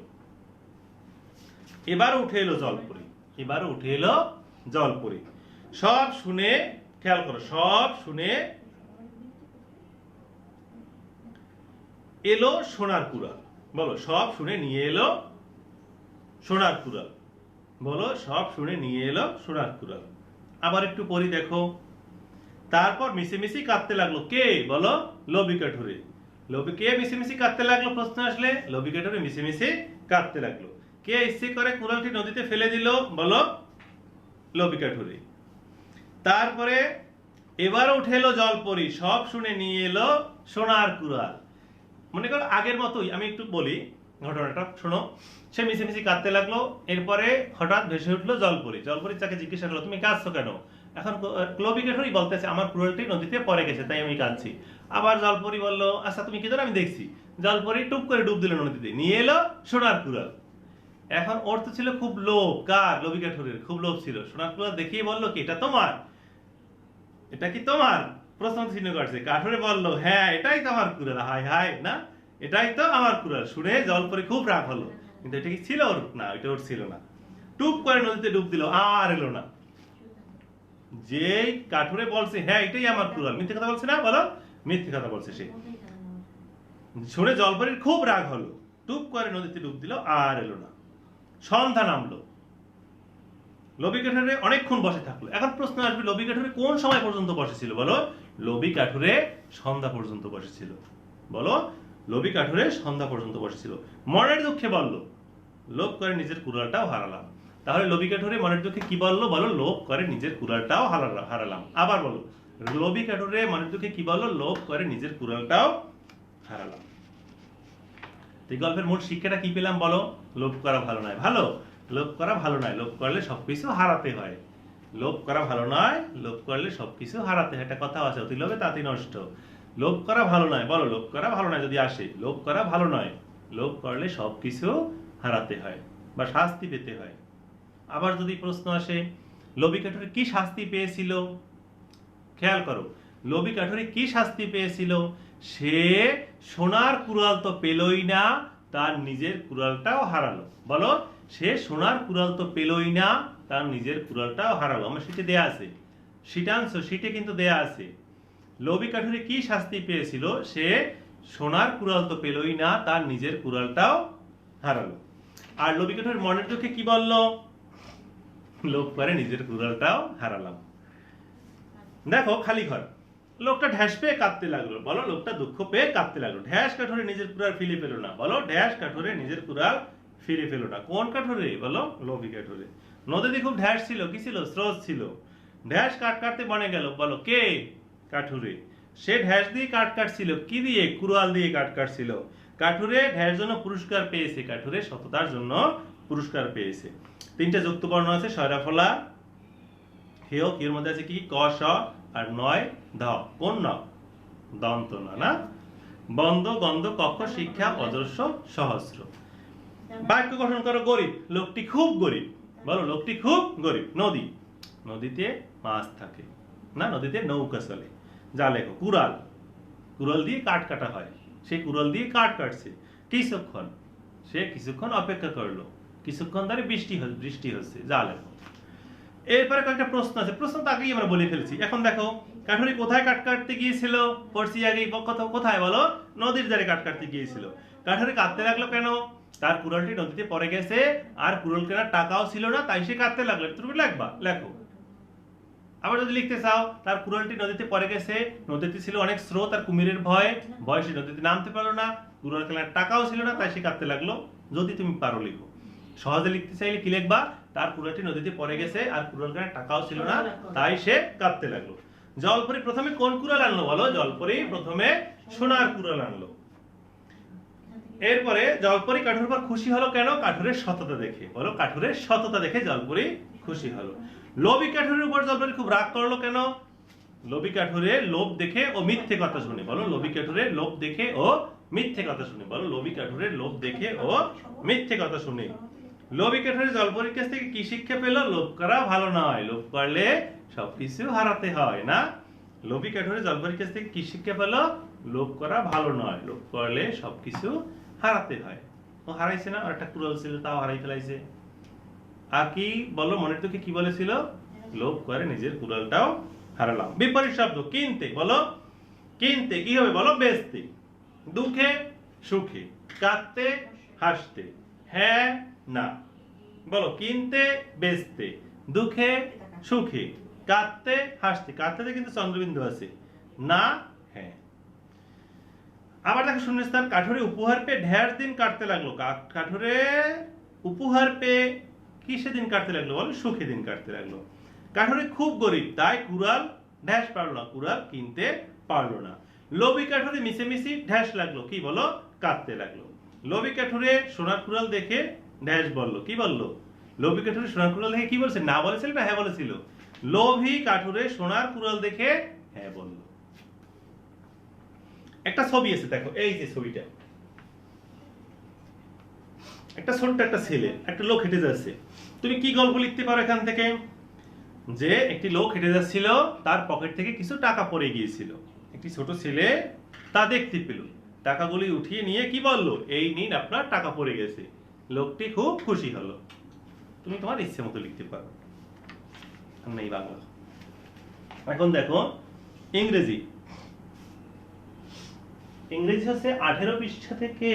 A: এবার উঠে এলো জলপরি, এবার উঠে এলো জলপরি। সব শুনে, খেয়াল করো, সব শুনে এলো সোনার কুড়াল। বলো সব শুনে নিয়ে এলো সোনার কুড়াল। বলো সব শুনে নিয়ে এলো সোনার কুড়াল। আবার একটু পড়ি দেখো। তারপর মিশিমিশি কাঁদতে লাগলো কে? বলো লোভী কাঠুরে। কে মিশিমিশি কাঁদতে লাগলো? প্রশ্ন আসলে লোভী কাঠুরে মিশিমিশি কাঁদতে লাগলো। কে ইচ্ছে করে কুড়ালটি নদীতে ফেলে দিল? বলো লোভী কাঠুরে। তারপরে এবার উঠে এলো জলপরি, সব শুনে নিয়ে এলো সোনার কুড়াল। মনে করো আগের মতোই, আমি একটু বলি ঘটনাটা শোনো। সে মিশিমিশি কাঁদতে লাগলো। এরপরে হঠাৎ ভেসে উঠলো জলপরি। জলপরি তাকে জিজ্ঞাসা করলো তুমি কাঁদছো কেন? এখন লোভী কাঠুরি বলতেছে আমার কুড়ালটি নদীতে পড়ে গেছে তাই আমি কাঁদছি। আবার জলপরি বলল আচ্ছা তুমি কি জানো আমি দেখছি। জলপরি টুপ করে ডুব দিল নদীতে, নিয়ে এলো সোনার কুড়াল। এখন ওর তো ছিল খুব লোভ। কার? লোভী কাঠুরের খুব লোভ ছিল। সোনার কুড়াল দেখিয়ে বললো কি এটা তোমার? এটা কি তোমার? প্রশ্ন চিহ্ন করছে। কাঠুরে বললো হ্যাঁ এটাই তো আমার কুড়াল। হাই হাই না, এটাই তো আমার কুড়াল। শুনে জলপরি খুব রাগ হলো, কিন্তু এটা কি ছিল ওর? না, এটা ওর ছিল না। টুপ করে নদীতে ডুব দিল, আর এলো না। যেই কাঠুরে বলছে হ্যাঁ এটাই আমার কুড়াল, মিথ্যে কথা বলছে না? বলো মিথ্যে কথা বলছে সে। শুনে জলপরির খুব রাগ হলো, টুপ করে নদীতে ডুব দিল, আর এলো না। সন্ধ্যা নামলো। লোভী কাঠুরে অনেকক্ষণ বসে থাকলো। এখন প্রশ্ন আসবে লোভী কাঠুরে কোন সময় পর্যন্ত বসেছিল? বলো লোভী কাঠুরে সন্ধ্যা পর্যন্ত বসেছিল। বলো লোভী কাঠুরে সন্ধ্যা পর্যন্ত বসেছিল। মনের দুঃখে বলল লোভ করে নিজের কুড়ালটাও হারালাম। তাহলে লোভী কাঠুরে মনের দুঃখে কি বললো? বলো লোভ করে নিজের কুড়ালটাও হারালাম। আবার বলো লোভী কাঠুরে মনের দুঃখে কি বললো? লোভ করে নিজের কুড়ালটাও হারালাম। এই গল্পের মূল শিক্ষাটা কি পেলাম? বলো লোভ করা ভালো নয়। ভালো লোভ করা ভালো নয়, লোভ করলে সবকিছু হারাতে হয়। লোভ করা ভালো নয়, লোভ করলে সবকিছু হারাতে হয়। একটা কথা আছে অতি লোভে তাঁতি নষ্ট। লোভ করা ভালো নয়। বলো লোভ করা ভালো নয়। যদি আসে লোভ করা ভালো নয়, লোভ করলে সবকিছু হারাতে হয় বা শাস্তি পেতে হয়। আবার যদি প্রশ্ন আসে লোভী কাঠুরে কি শাস্তি পেয়েছিল? খেয়াল করো লোভী কাঠুরে কি শাস্তি পেয়েছিল? সে সোনার কুড়াল তো পেলই না, তার নিজের কুড়ালটাও হারালো। বলো সে সোনার কুড়াল তো পেলই না, তার নিজের কুড়ালটাও হারালো। আমার সিটে দেয়া আছে, সিটাংশ সিটে কিন্তু দেয়া আছে। লোভী কাঠুরে কি শাস্তি পেয়েছিল? সে সোনার কুড়াল তো পেলই না, তার নিজের কুড়ালটাও হারালো। আর লোভী কাঠুরের মনের দুঃখে কি বলল? লোভ করে নিজের কুড়ালটাও হারালাম। দেখো খালি ঘর। লোকটা ঢ্যাস পেয়ে কাঁদতে লাগলো। বলো লোকটা দুঃখ পেয়ে কাঁদতে লাগলো। ঢ্যাস কাঠুরে নিজের কুড়াল ফিরে পেল না। বলো ঢ্যাস কাঠুরে নিজের কুড়াল ফিরে পেল না। কোন কাঠুরে? বলো লোভী কাঠুরে। নদীতে খুব ঢ্যাস ছিল, কি ছিল? স্রোত ছিল। ঢ্যাস কাট কাটতে বনে গেল। বলো কে? কাঠুরে। সে ঢ্যাস দিয়ে কাট কাটছিল, কি দিয়ে? কুড়াল দিয়ে কাট কাটছিল। কাঠুরে ঢ্যাস জন্য পুরস্কার পেয়েছে। কাঠুরে সততার জন্য পুরস্কার পেয়েছে। তিনটা যুক্ত বর্ণ আছে, সয়রা ফলা হেয়, এর মধ্যে আছে কি? ক স আর নয় ধ। কোন ন? দন্ত ন না। বন্ধ গন্ধ কক্ষ শিক্ষা অজস্র সহস্র। বাক্য গঠন করো। গরিব। লোকটি খুব গরিব। বলো লোকটি খুব গরিব। নদী। নদীতে মাছ থাকে না, নদীতে নৌকা চলে। যা লেখো। কুড়াল। কুড়াল দিয়ে কাঠ কাটা হয়, সেই কুড়াল দিয়ে কাঠ কাটছে। কিছুক্ষণ, সে কিছুক্ষণ অপেক্ষা করলো। কিছুক্ষণ ধরে বৃষ্টি হচ্ছে। যা লেখো। এরপরে কয়েকটা প্রশ্ন আছে, প্রশ্ন তো আগেই আমরা বলে ফেলেছি। এখন দেখো কাঠুরি কোথায় কাট কাটতে গিয়েছিল? পড়ছি আগেই। কোথায়? বলো নদীর ধারে কাট কাটতে গিয়েছিল। কাঠুরি কাঁদতে লাগলো কেন? তার কুড়ালটি নদীতে পড়ে গেছে, আর কুড়াল কেনার টাকাও ছিল না, তাই সে কাঁদতে লাগলো। তুমি লিখবা, লেখো। আবার যদি লিখতে চাও তার কুড়ালটি নদীতে পড়ে গেছে, নদীতে ছিল অনেক স্রোত আর কুমিরের ভয়, সে নদীতে নামতে পারলো না, কুড়াল কেনার টাকাও ছিল না, তাই সে কাঁদতে লাগলো। যদি তুমি পারো লিখো। সহজে লিখতে চাইলে কি লিখবা? তার কুড়ালটি নদীতে পড়ে গেছে আর কুড়াল কেনার টাকাও ছিল না, তাই সে কাঁদতে লাগলো। জলপরি প্রথমে কোন কুড়াল আনলো? বলো জলপরি প্রথমে সোনার কুড়াল আনলো। এরপরে জলপরি কাঠুরের উপর খুশি হলো কেন? কাঠুরের সততা দেখে। বলো কাঠুরের সততা দেখে জলপরি খুশি হলো। লোভী কাঠুরের উপর জলপরি খুব রাগ করলো কেন? লোভী কাঠুরের লোভ দেখে ও মিথ্যে কথা শুনে। বলো লোভী কাঠুরের লোভ দেখে ও মিথ্যে কথা শুনে। বলো লোভী কাঠুরের লোভ দেখে ও মিথ্যে কথা শুনে। লোভী কাঠুরে জলপরির কাছ থেকে কি শিক্ষা পেল? লোভ করা ভালো নয়, লোভ করলে সবকিছু হারাতে হয় না। লোভী কাঠুরে জলপরির কাছ থেকে কি শিক্ষা পেল? লোভ করা ভালো নয়, লোভ করলে সবকিছু হারাতে হয়। ও হারাইছে না, আর একটা কুড়াল ছিল তাও হারাই ফেলাইছে। আর কি বলো মনের দুঃখে কি বলেছিল? লোভ করে নিজের কুড়ালটাও হারালাম। বিপরীত শব্দ কিনতে। বলো কিনতে কি হবে? বলো বেচতে। দুঃখে সুখে, কাঁদতে হাসতে, হ্যাঁ না। বলো, কিনতে বেচতে, দুঃখে সুখে, কাঁদতে হাসতে, কাঁদতে কিন্তু চন্দ্রবিন্দু আছে, না হ্যাঁ। আবার দেখো শূন্যস্থান, কাঠুরে উপহার পেয়ে ঢের দিন কাটতে লাগলো। কাঠুরে উপহার পেয়ে কিসে দিন কাটতে লাগলো? বলো, সুখে দিন কাটতে লাগলো। কাঠুরে খুব গরিব, তাই কুড়াল ঢ্যাস পারলো না, কুড়াল কিনতে পারলো না। লোভী কাঠুরে মিশে ঢ্যাস লাগলো, কি বলো? কাঁদতে লাগলো। লোভী কাঠুরে সোনার কুড়াল দেখে ঢ্যাস বললো, কি বললো? লোভী কাঠুরে সোনার কুড়াল দেখে কি বলছে? না বলেছিল না হ্যাঁ বলেছিল? লোভী কাঠুরে সোনার কুড়াল দেখে হ্যাঁ বললো। একটা ছবি আছে, দেখো এই যে ছবিটা, একটা ছোট্ট একটা ছেলে, একটা লোক হেঁটে যাচ্ছে। তুমি কি গল্প লিখতে পারো এখান থেকে? যে একটি লোক হেঁটে যাচ্ছিল, তার পকেট থেকে কিছু টাকা পড়ে গিয়েছিল। একটি ছোট ছেলে তা দেখতে পেল, টাকাগুলি উঠিয়ে নিয়ে কি বললো? এই নিন আপনার টাকা পড়ে গেছে। লোকটি খুব খুশি হলো। তুমি তোমার ইচ্ছে মতো লিখতে পারো, নেই বাংলা। এখন দেখো ইংরেজি। ইংরেজি হচ্ছে 18 পৃষ্ঠা থেকে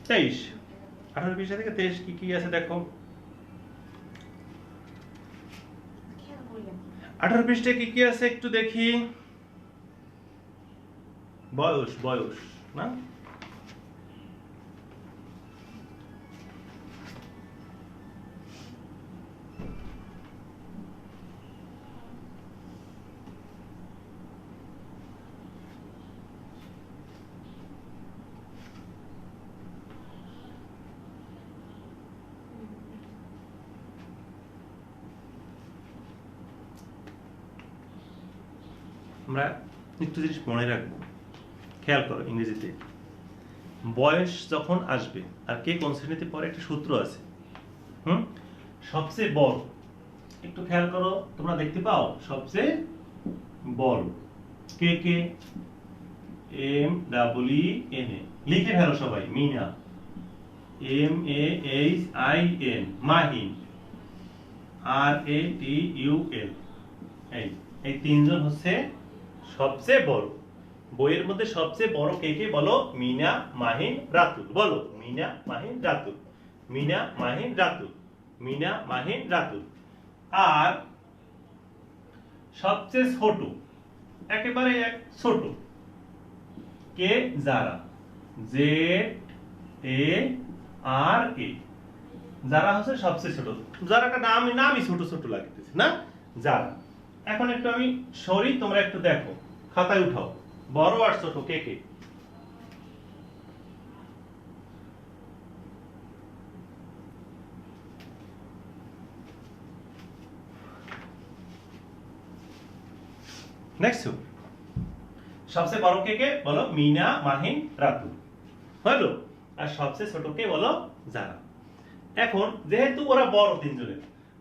A: 23। 18 পৃষ্ঠা থেকে 23 কি কি আছে দেখো। 18 পৃষ্ঠায় কি কি আছে একটু দেখি। বয়স, বয়স না, আমরা একটু জিনিস মনে রাখবো, খেয়াল করো। ইংরেজিতে বয়স যখন আসবে আর কে কোন শ্রেণীতে পড়ে একটা সূত্র আছে। সবচেয়ে বড়, একটু খেয়াল করো, তোমরা দেখতে পাও সবচেয়ে বড় কে কে? MEEN, লিখে ফেলো সবাই। Mina, MAHIN, Mahin, RATUL। এই তিনজন হচ্ছে সবচেয়ে বড়। বইয়ের মধ্যে সবচেয়ে বড় কে কে বলো? মিনা, মাহিন, রাতুল। বলো, মিনা, মাহিন, রাতুল। মিনা, মাহিন, রাতুল। মিনা, মাহিন, রাতুল। আর সবচেয়ে ছোট, একেবারে ছোট কে? যারা, ZARA। যারা হচ্ছে সবচেয়ে ছোট। যারাটা নামই ছোট ছোট লাগতেছে না? যারা। এখন একটু আমি সরি, তোমরা একটু দেখো, খাতায় উঠাও বড় আর ছোট কে কে। নেক্সট, সবচেয়ে বড় কে কে বলো? মিনা, মাহিন, রাতুল। হলো। আর সবচেয়ে ছোট কে বলো? যারা। এখন যেহেতু ওরা বড় তিনজনের,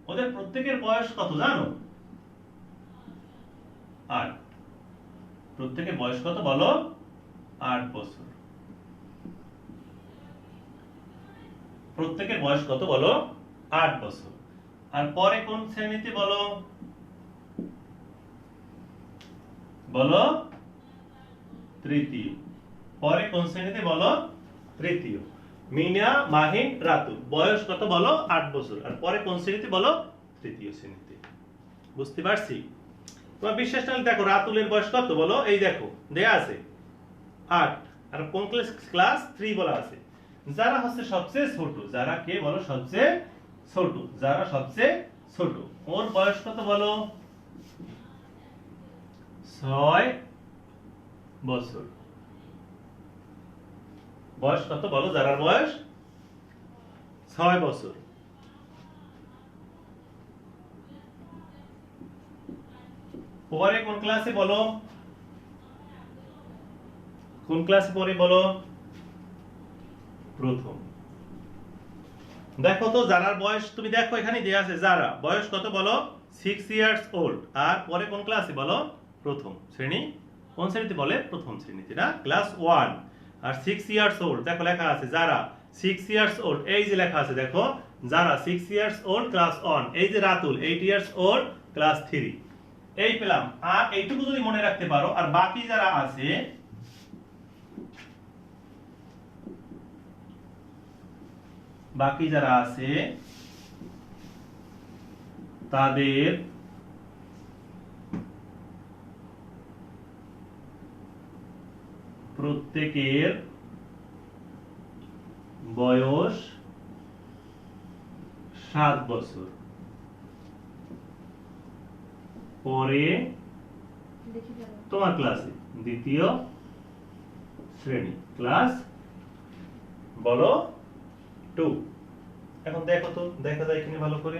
A: ওদের প্রত্যেকের বয়স কত জানো? 8। প্রত্যেকের বয়স কত বলো? 8 বছর। প্রত্যেকের বয়স কত বলো? 8 বছর। আর পরে কোন শ্রেণীতে বলো? বলো, তৃতীয়। পরে কোন শ্রেণীতে বলো? তৃতীয়। মিনা, মাহিন, রাতুল বয়স কত বলো? 8 বছর। আর পরে কোন শ্রেণীতে বলো? তৃতীয় শ্রেণীতে। বুঝতে পারছি? তোমার বিশ্বাস না হলে দেখো, রাতুলের বয়স কত বলো? এই দেখো দেয়া আছে 8। আর কোন ক্লাস 3 বলা আছে। যারা হচ্ছে সবচেয়ে ছোট, যারা কে বলো? সবচেয়ে ছোট। যারা সবচেয়ে ছোট, ওর বয়স কত বলো? 6 বছর। বয়স কত বলো? যারার বয়স 6 বছর। পরে কোন ক্লাসে বলো? কোন ক্লাসে পড়ে বলো? প্রথম। দেখো তো যারার বয়স, তুমি দেখো এখানে দেয়া আছে যারা বয়স কত বলো? 6 ইয়ার্স ওল্ড। আর পরে কোন ক্লাসে বলো? প্রথম শ্রেণী। কোন শ্রেণীতে বলে? প্রথম শ্রেণীতে না, ক্লাস 1। আর 6 ইয়ার্স ওল্ড, দেখো লেখা আছে যারা 6 ইয়ার্স ওল্ড, এই যে লেখা আছে দেখো, যারা 6 ইয়ার্স ওল্ড ক্লাস 1। এই যে রাতুল 8 ইয়ার্স ওল্ড ক্লাস 3। এই পেলাম। আর এইটুকু যদি মনে রাখতে পারো, আর বাকি যারা আছে বাকি যারা আছে তাদের প্রত্যেকের বয়স 7 বছর। পরে তোমার ক্লাসে দ্বিতীয় শ্রেণী ক্লাস বলো 2। এখন দেখো তো, দেখা যায় এখানে ভালো করে।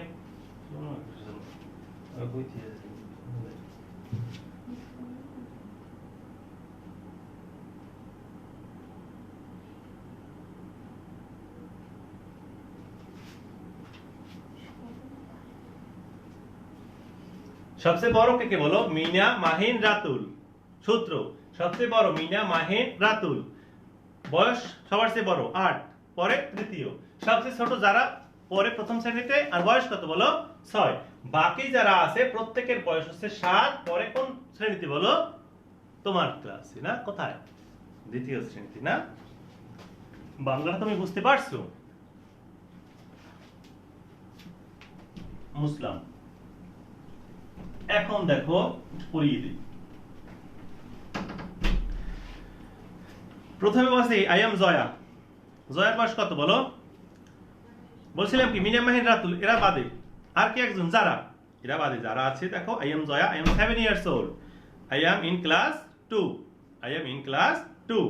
A: সবচেয়ে বড় কে বলো? মিনা, মাহিন, রাতুল। সূত্র সবচেয়ে বড় মিনা, মাহিন, রাতুল। বয়স সবার চেয়ে বড় 8, পরে তৃতীয়। সবচেয়ে ছোট যারা পরে প্রথম শ্রেণীতে, আর বয়স কত বলো? 6। বাকি যারা আছে প্রত্যেকের বয়স হচ্ছে 7, পরে কোন শ্রেণীতে বলো? তোমার ক্লাসে না? কোথায়? দ্বিতীয় শ্রেণীতে না? বাংলাটা তুমি বুঝতে পারছো? মুসলাম। এখন দেখো পড়িয়ে দিই। প্রথমে বলছি আই এম জয়া। জয়ার বয়স কত বলো? বলছিলাম কি মিনা, মাহিন, রাতুল এরা বাদে আর কি একজন যারা, এরা বাদে যারা আছে দেখো I am Jaya, I am 7 years old, I am in class 2, I am in class 2।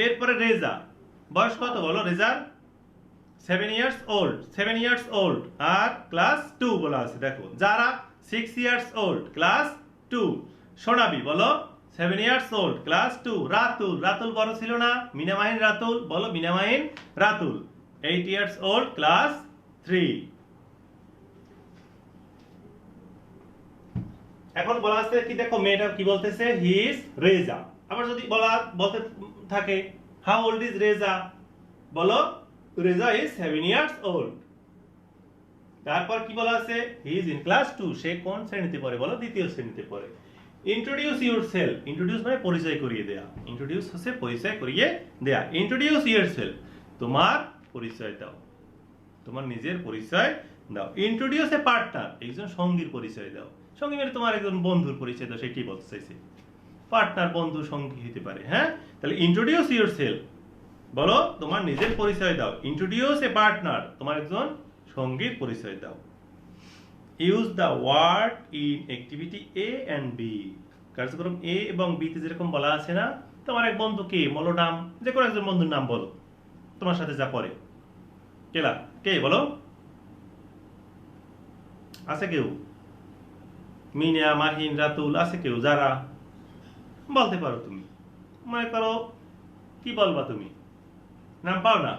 A: এরপরে রেজা, বয়স কত বলো? রেজার 7 years old, 7 years old আর ক্লাস 2 বলা আছে দেখো। যারা 6 years old, ক্লাস 2। সোনাবি বলো 7 years old, class 2। Ratul, Ratul বড় ছিল না? মিনা, মাহিন, রাতুল বলো Meena, Mahin, Ratul 8 years old, class 3। এখন বলা আছে কি দেখো, মেয়েটা কি বলতেছে? He is Reza. আবার যদি বলতে থাকে হাউ ওল্ড ইজ রেজা, বলো রেজা ইজ 7 years old। তারপর কি বলা আছে? হি ইজ ইন ক্লাস 2, সে কোন শ্রেণীতে পড়ে বলো? দ্বিতীয় শ্রেণীতে পড়ে। ইন্ট্রোডিউস ইউরসেলফ, ইন্ট্রোডিউস মানে পরিচয় করিয়ে দেয়া, ইন্ট্রোডিউস হচ্ছে পরিচয় করিয়ে দেয়া। ইন্ট্রোডিউস ইউরসেলফ, তোমার পরিচয় দাও, তোমার নিজের পরিচয় দাও। ইন্ট্রোডিউস এ পার্টনার, একজন সঙ্গীর পরিচয় দাও। সঙ্গী মানে তোমার একজন বন্ধুর পরিচয় দাও, সেটাই বলতে চাইছে। পার্টনার বন্ধু সঙ্গী হতে পারে। হ্যাঁ, তাহলে ইন্ট্রোডিউস ইউরসেলফ বলো তোমার নিজের পরিচয় দাও। ইন্ট্রোডিউস এ পার্টনার, তোমার একজন সঙ্গীর পরিচয় দাও। Use the word in activity A and B, কার্যক্রম এ এবং বি তে যেরকম বলা আছে না, তোমার এক বন্ধু কে বলো, নাম যে কোনো একজন বন্ধুর নাম বলো তোমার সাথে যা পড়ে। কেলা কে বলো? আছে কেউ? মিনা, মাহিন, রাতুল আছে কেউ? যারা বলতে পারো তুমি, মনে করো কি বলবা তুমি? নাম পাও না?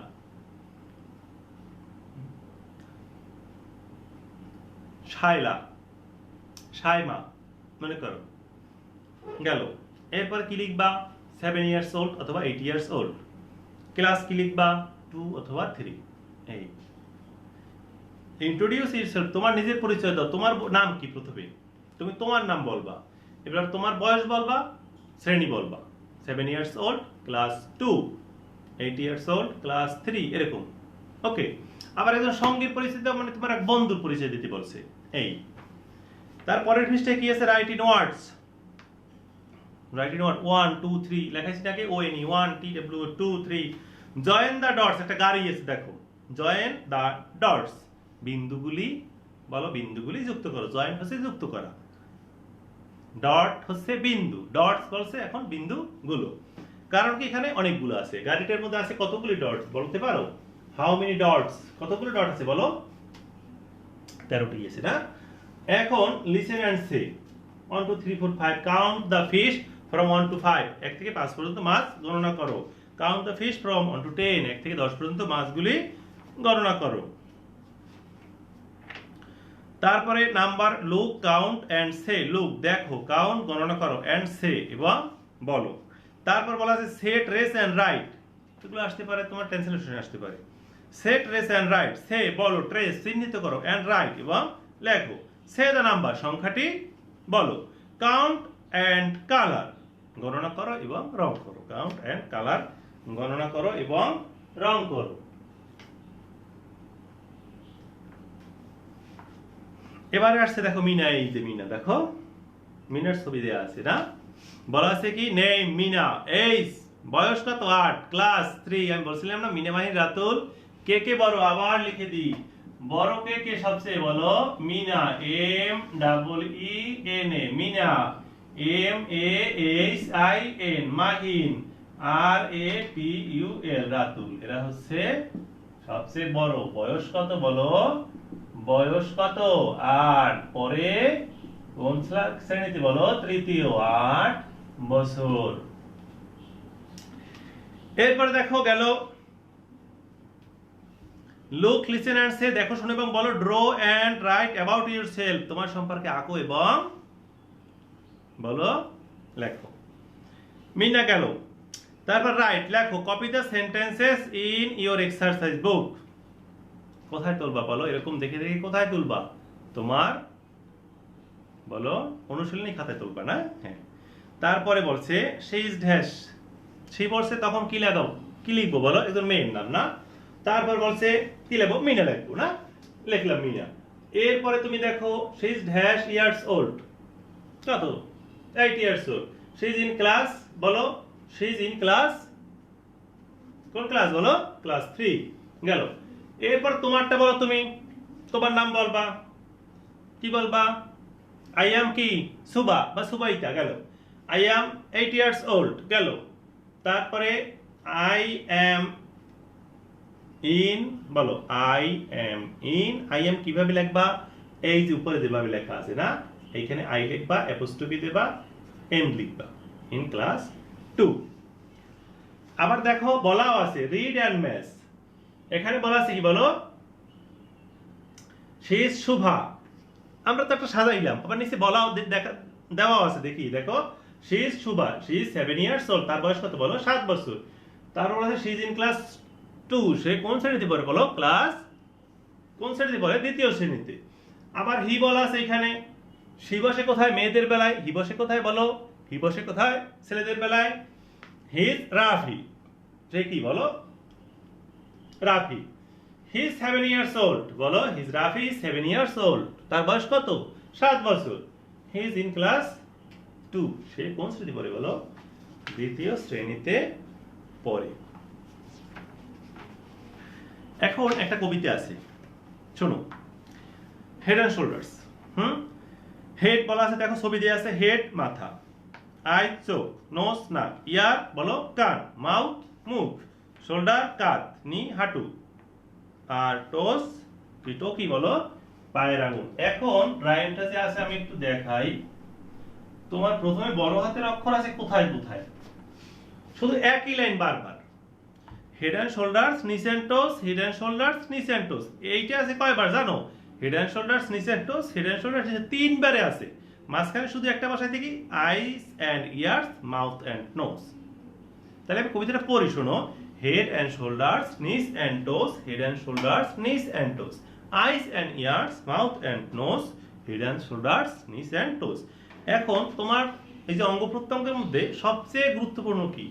A: শাইলা, শাইমা মনে করো গেল। এরপর কি লিখবা? 7 years old অথবা 8 years old। ক্লাস কি লিখবা? 2 অথবা 3। এই ইন্ট্রোডিউস ইয়োরসেলফ, তোমার নিজের পরিচয় দাও। তোমার নাম কি? প্রথমে তুমি তোমার নাম বলবা, এবার তোমার বয়স বলবা, শ্রেণী বলবা। 7 years old, class 2, 8 years old, class 3 এরকম। ওকে। আবার একজন সঙ্গীর পরিচয় দাও, মানে তোমার এক বন্ধুর পরিচয় দিতে বলছে। এই তারপরের পৃষ্ঠায় কি আছে? Write in words. Write in word 1 2 3 লেখাইছি নাকি? O N E 1 T W 2 3। Join the dots, একটা গাড়ি আছে দেখো। জয়েন দা ডটস, বিন্দুগুলি বলো বিন্দুগুলি যুক্ত করো। জয়েন হচ্ছে যুক্ত করা, ডট হচ্ছে বিন্দু। ডটস বলছে এখন বিন্দুগুলো, কারণ কি এখানে অনেকগুলো আছে। গাড়িটার মধ্যে আছে কতগুলি ডটস বলতে পারো? হাউ মেনি ডটস, কতগুলো ডট আছে বলো? 13টি আছে না? এখন listen and say 1 2 3 4 5। Count the fish from 1 to 5, 1 থেকে 5 পর্যন্ত মাছ গণনা করো। Count the fish from 1 to 10, 1 থেকে 10 পর্যন্ত মাছগুলি গণনা করো। তারপরে number look, count and say, look দেখো, কাউন্ট গণনা করো, এন্ড সে এবং বলো। তারপর বলা আছে সেট, রেস এন্ড রাইট, এগুলো আসতে পারে তোমার ট্রান্সলেশনে আসতে পারে। সেট, রেস এন্ড রাইট, সে বলো, ট্রেস চিহ্নিত করো, এন্ড রাইট এবং লেখো। সে দ্য নাম্বার সংখ্যাটি বলো। কাউন্ট এন্ড কালার গণনা করো এবং রং করো। কাউন্ট এন্ড কালার গণনা করো এবং রং করো। এবারে আসছে দেখো মিনা, এই যে মিনা, দেখো মিনার ছবি দেওয়া আছে না, বলা আছে কি নেম মিনা, এইজ বয়স কত 8, ক্লাস 3। আমি বলছিলাম না মিনা মাহির রাতুল, কে কে বড়, আবার লিখে দিই, বড় কে কে সবচেয়ে বলো, Meena, M double E N A, Meena, M A H I N, Mahin, R A P U L, Ratul, এরা হচ্ছে সবচেয়ে বড়। বয়স কত বলো, বয়স কত 8, পরে কোন শ্রেণীতে বলো, তৃতীয়, 8 বছর। এরপর দেখো গেল লুক, লিসেন এন্ড সে, দেখো শুনো এবং বলো, draw and write about yourself, তোমার সম্পর্কে আঁকো এবং বলো, লেখো। মিনা গেল। তারপর রাইট, লেখো, copy the sentences in your exercise বুক। কোথায় তুলবা বলো, এরকম দেখে দেখে কোথায় তুলবা, তোমার বলো অনুশীলনী খাতায় তুলবা না, হ্যাঁ। তারপরে বলছে সে ইজ ড্যাশ, সে বলছে তখন কি লাগাও, কি লিখবো বলো, একজন মেয়ের নাম না। তারপর বলছে কি লিখবো, মিনা লিখবো না, লিখলাম মিনা। এরপরে তুমি দেখো she is dash years old, কত 8 years old. Say is in class, বলো সে ইজ ইন ক্লাস, কোন ক্লাস বলো, ক্লাস 3 গেল। এরপর তোমারটা বলো, তুমি তোমার নাম বলবা, কি বলবা, আই অ্যাম কি সুবা বা সুবাইতা, গেল। আই অ্যাম 8 ইয়ার্স ওল্ড, গেল। তারপরে আই অ্যাম ইন, বলো I am in, I am কিভাবে লিখবা, এই যে উপরে যেভাবে লেখা আছে না, এইখানে আই লিখবা, অ্যাপোস্ট্রফি দেবা, এম লিখবা, ইন ক্লাস 2। আবার দেখো বলাও আছে রিড এন্ড ম্যাথ, এখানে বলা আছে কি বলো, সে ইজ শুভা, আমরা তো একটা সাজাইলাম, আবার নিচে বলাও দেখা দেওয়া আছে, দেখি দেখো, she is Shubha, she is 7 years old, তার বয়স কত বলো, 7 বছর। তারপর আছে সে ইজ ইন ক্লাস 2, সে কোন শ্রেণীতে পড়ে বলো, ক্লাস, কোন শ্রেণীতে পড়ে, দ্বিতীয় শ্রেণীতে। আবার হি বলা আছে এখানে, সি বসে কোথায়, মেয়েদের বেলায়, হি বসে কোথায় বলো, হি বসে কোথায়, ছেলেদের বেলায়, হিজ রাফি, সে কি বলো, Rafi. He is 7 years old, বলো his Rafi is 7 years old, তার বয়স কত, 7 বছর। হি ইজ ইন ক্লাস 2, সে কোন শ্রেণীতে পড়ে বলো, দ্বিতীয় শ্রেণীতে পড়ে। এখন একটা কবিতা আছে, শোনো, হেড এন্ড শোল্ডার্স। হেড বলা আছে, দেখো ছবি দেওয়া আছে, হেড মাথা, আই চোখ, নোজ নাক, ইয়ার বলো কান, মাউথ মুখ, শোল্ডার কাঁধ, নি হাঁটু, আর টোস টো কি বলো, পায়ের আঙুল। এখন রাইমটা যে আছে আমি একটু দেখাই, তোমার প্রথমে বড় হাতের অক্ষর আছে কোথায় কোথায়, শুধু একই লাইন বারবার, head and shoulders knees and toes, head and shoulders knees and toes, এইটা আছে কয়বার জানো, head and shoulders knees and toes, head and shoulders 3বারে আছে, মাঝখানে শুধু একটা বসাই থাকি, eyes and ears, mouth and nose. তাহলে আমি কবিতাটা পড়ি, শোনো, head and shoulders knees and toes, head and shoulders knees and toes, eyes and ears, mouth and nose, head and shoulders knees and টোস। এখন তোমার এই যে অঙ্গ প্রত্যঙ্গের মধ্যে সবচেয়ে গুরুত্বপূর্ণ কি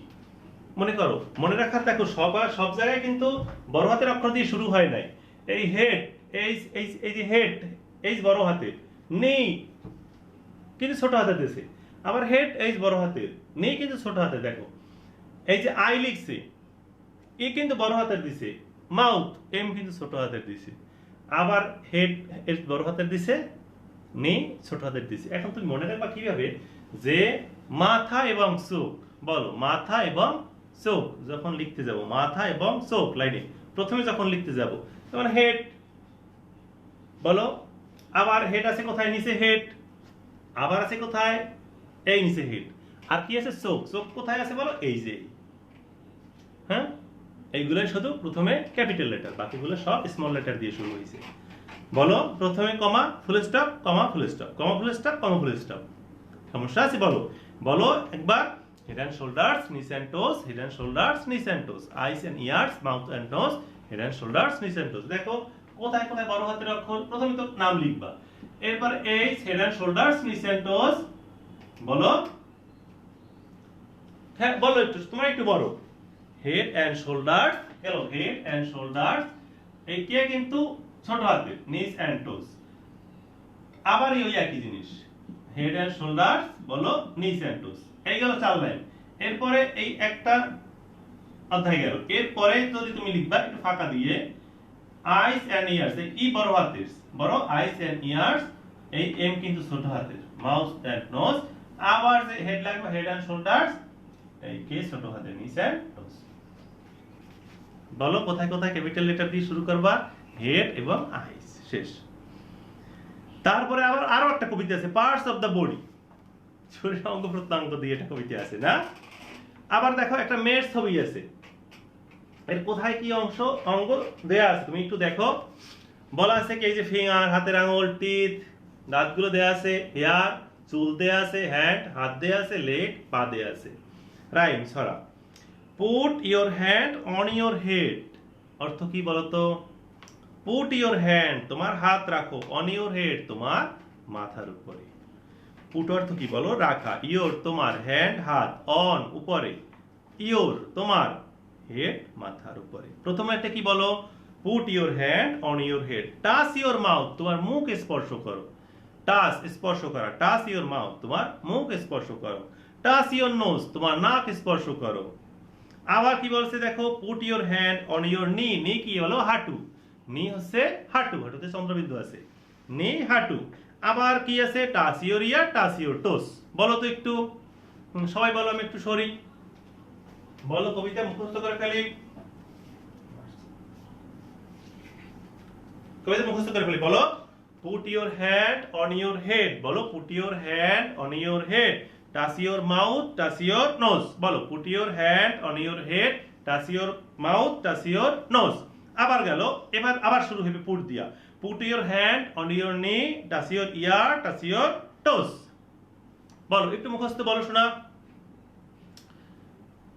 A: মনে করো, মনে রাখার, দেখো সব জায়গায় কিন্তু বড় হাতের অক্ষর দিয়ে শুরু হয় নাই। এই হেড, এই যে হেড, এই বড় হাতের, নেই কিন্তু ছোট হাতে দিয়েছে, আবার হেড এই বড় হাতের, নেই কিন্তু ছোট হাতে, দেখো এই যে আই লিখছে, ই কিন্তু বড় হাতের দিছে, মাউথ এম কিন্তু ছোট হাতের দিছে, আবার হেড এর বড় হাতের দিছে, নেই ছোট হাতের দিছে। এখন তুমি মনে রাখবা কিভাবে, যে মাথা এবং চোখ, বলো মাথা এবং চোখ যখন লিখতে যাব, মাথা এবং চোখ লাইনে প্রথমে যখন লিখতে যাব, তখন হেড বলো, আবার হেড আছে কোথায়, নিচে হেড, আবার আছে কোথায়, এই নিচে হেড, আর কি আছে চোখ, চোখ কোথায় আছে বলো, এই যে, হ্যাঁ, এইগুলাই শুধু প্রথমে ক্যাপিটাল লেটার, বাকিগুলো সব স্মল লেটার দিয়ে শুরু হয়েছে। বলো প্রথমে comma full stop, comma full stop, comma full stop, comma full stop, সমস্যা আছে বলো, বলো একবার, head and shoulders knees and toes, head and shoulders knees and toes, eyes and ears, mouth and nose, head and shoulders knees and toes. দেখো কোথায় কোথায় বড় হাতের অক্ষর, প্রথমে তো নাম লিখবা, এরপর এইস, head and shoulders knees and টোস, বলো, হ্যাঁ বলো একটু, তোমার একটু বড়, হেড এন্ড শোল্ডার্স, গেল, হেড এন্ড শোল্ডার্স, এই কে কিন্তু ছোট হাতের, নিস এন্ড টোস, আবার ওই একই জিনিস, হেড এন্ড শোল্ডার্স বলো নিস এন্ড টোস। এই গেল 4 লাইন। এরপরে এই একটা অধ্যায় গেল। এরপরে যদি তুমি লিখবা একটু ফাঁকা দিয়ে আইস এন্ড ইয়ার্স, এই ই বড় হাতের, বড় আইস এন্ড ইয়ার্স, এই এম কিন্তু ছোট হাতের, মাউথ এন্ড নোজ। আবার যে হেড লাগবে হেড এন্ড শোল্ডার্স, এই কে ছোট হাতের নিস এন্ড টোস। বলো কোথায় কোথায় ক্যাপিটাল লেটার দিয়ে শুরু করবা, হেড এবং আইস, শেষ। তারপরে আবার আরো একটা কবিতা আছে, পার্টস অফ দ্য বডি, শরীরের অঙ্গ প্রত্যঙ্গ দিয়ে একটা কবিতা আছে না। আবার দেখো একটা মেয়ের ছবি আছে, এর কোথায় কি অঙ্গ দেয়া আছে তুমি একটু দেখো। বলা আছে কি এই যে ফিঙ্গার, হাতের আঙুল, টিথ, দাঁতগুলো দেয়া আছে, হেয়ার, চুল দেয়া আছে, হ্যান্ড, হাত দেয়া আছে, লেগ, পা দেয়া আছে। রাইম ছড়া। Put your hand on your head, অর্থ কি বলতো? পুট ইওর হ্যান্ড, তোমার হাত রাখো, অন ইওর হেড, তোমার মাথার উপরে। পুট অর্থ কি বলো? রাখা। ইওর তোমার, হ্যান্ড হাত, অন উপরে, ইওর তোমার, হেড মাথার উপরে। প্রথমে একটা কি বলো? Put your hand on your head. Touch your mouth, তোমার মুখ স্পর্শ করো। টাচ স্পর্শ করা, টাচ ইওর মাউথ, তোমার মুখ স্পর্শ করো। টাচ ইওর নোজ, তোমার নাক স্পর্শ করো। আবার কি বলছে দেখো, put your hand on your নি, নি কি হলো? হাঁটু। নি হচ্ছে হাঁটু, হাঁটুতে চন্দ্রবিন্দু আছে, নি হাঁটু। আবার কি আছে? Touch your ear, touch your toes. বলো তো একটু, সবাই বলো, আমি একটু সরি। বলো কবিতা মুখস্থ করে ফেলি, কবিতা মুখস্থ করে ফেলি। বলো put your hand on your head, বলো put your hand on your head. Touch your mouth, touch your nose. বলো put your hand on your head, touch your mouth, touch your nose. আবার গেল, এবার আবার শুরু হবে পুট দিয়া। Put your hand on your knee, touch your ear, touch your toes. বলো একটু মুখস্থ বলো শোনা।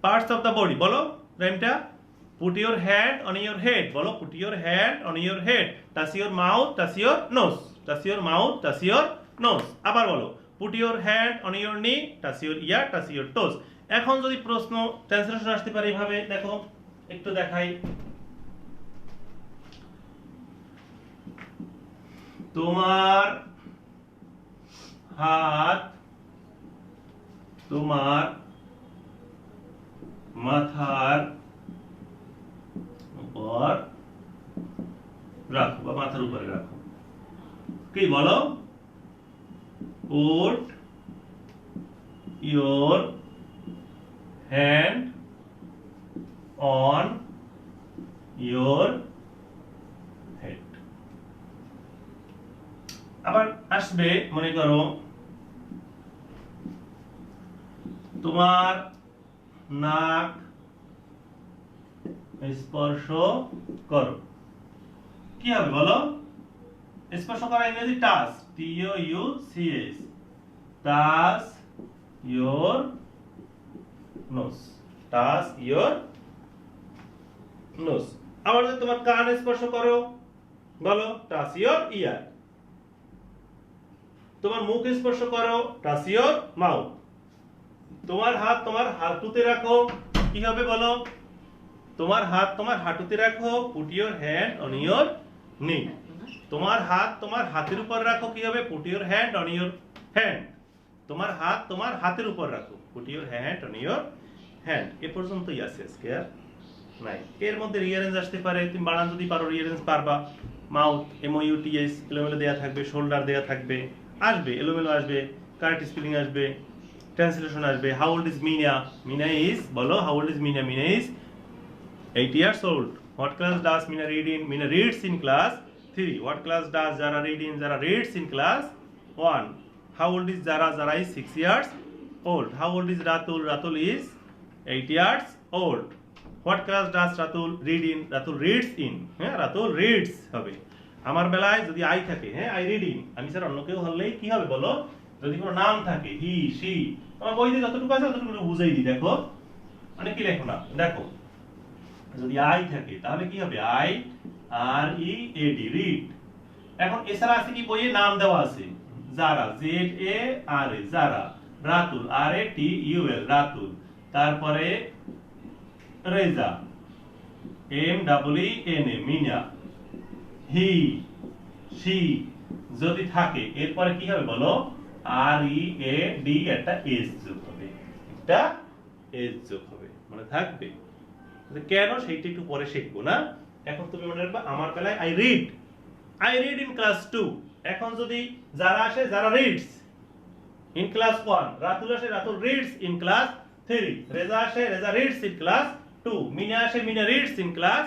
A: পার্টস অফ দ্য বডি, বলো রাইমটা। Put your hand on your head, বলো put your hand on your head. Touch your mouth, touch your nose, touch your mouth, touch your nose. আবার বলো put your hand on your knee, touch your ear, touch your toes. এখন যদি প্রশ্ন translation আসতে পারে এইভাবে, দেখো একটু দেখাই। তোমার হাত তোমার মাথার উপর রাখো, বা মাথার উপরে রাখো। কি বলো? Put your hand on your head. আবার আসবে, মনে করো তোমার নাক স্পর্শ করো। কি হবে বলো? স্পর্শ করা ইংরেজি touch, T O U C S. Touch your nose, touch your nose. আবার যদি তোমার কান স্পর্শ করো, বলো টাচ ইওর ইয়ার। তোমার মুখ স্পর্শ করো, টাচ ইওর মাউথ। তোমার হাত তোমার হাঁটুতে রাখো, কি হবে বলো? তোমার হাত তোমার হাঁটুতে রাখো, put your hand on your knee. তোমার হাত তোমার হাতের উপর রাখো, কি হবে? Put your hand on your hand. তোমার হাত তোমার হাতের উপর রাখো, put your hand on your hand. এ পর্যন্তই আছে আজকে, আর নাই। এর মধ্যে রিয়ারেঞ্জ আসতে পারে, তুমি বানান যদি পারো রিয়ারেঞ্জ পারবা। মাউথ MOUTH এলোমেলো দেয়া থাকবে, শোল্ডার দেয়া থাকবে, আসবে এলোমেলো আসবে, কারেক্ট স্পেলিং আসবে, ট্রান্সলেশন আসবে। How old is Mina? Mina is, বলো how old is Mina? Mina is 8 years old. What class does Mina read in? Mina reads in class 3. What class does Zara read in? Zara reads in class 1. How old is Zara? Zara is 6 years old. How old is Ratul? Ratul is 8 years old. What class does Ratul read in? Ratul reads in. হ্যাঁ, Ratul reads হবে। আমার বেলায় যদি I থাকে, হ্যাঁ I read in, আমি sir অন্য কেউ হলেই কি হবে বলো? যদি কোনো নাম থাকে, হি শি, আমার বইতে যতটুকু আছে ততটুকু বুঝাই দিই। দেখো মানে কি লেখো না, দেখো যদি আই থাকে তাহলে কি হবে? I R E A D, read. এখন এছাড়া আছে কি বইয়ে নাম দেওয়া আছে, যারা, ZARA, যারা। রাতুল, RATUL, রাতুল। তারপরে Reza, MEENA, Meena. He she যদি থাকে এরপরে কি হবে বলো, আর ই এ ডি একটা এস যোগ হবে, একটা এস যোগ হবে, মানে থাকবে। কেন সেইটা একটু পরে শিখবো না, এখন তুমি মনে রাখবা আমার বেলায় আই রিড ইন ক্লাস 2। এখন যদি যারা আসে যারা রিডস ইন ক্লাস 1, রাতুল আসে Ratul reads in class 3, Reza আসে Reza reads in class 2, Mina আসে Mina reads in class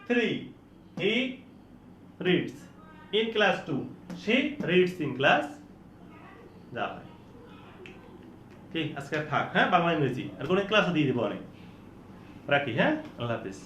A: 3, he reads in class 2, she reads in class, যা হয় ঠিক আজকে থাক, হ্যাঁ বাংলা ইংরেজি আর কোন ক্লাসও দিয়ে দিব অনেক, রাখি, হ্যাঁ আল্লাহ হাফেজ।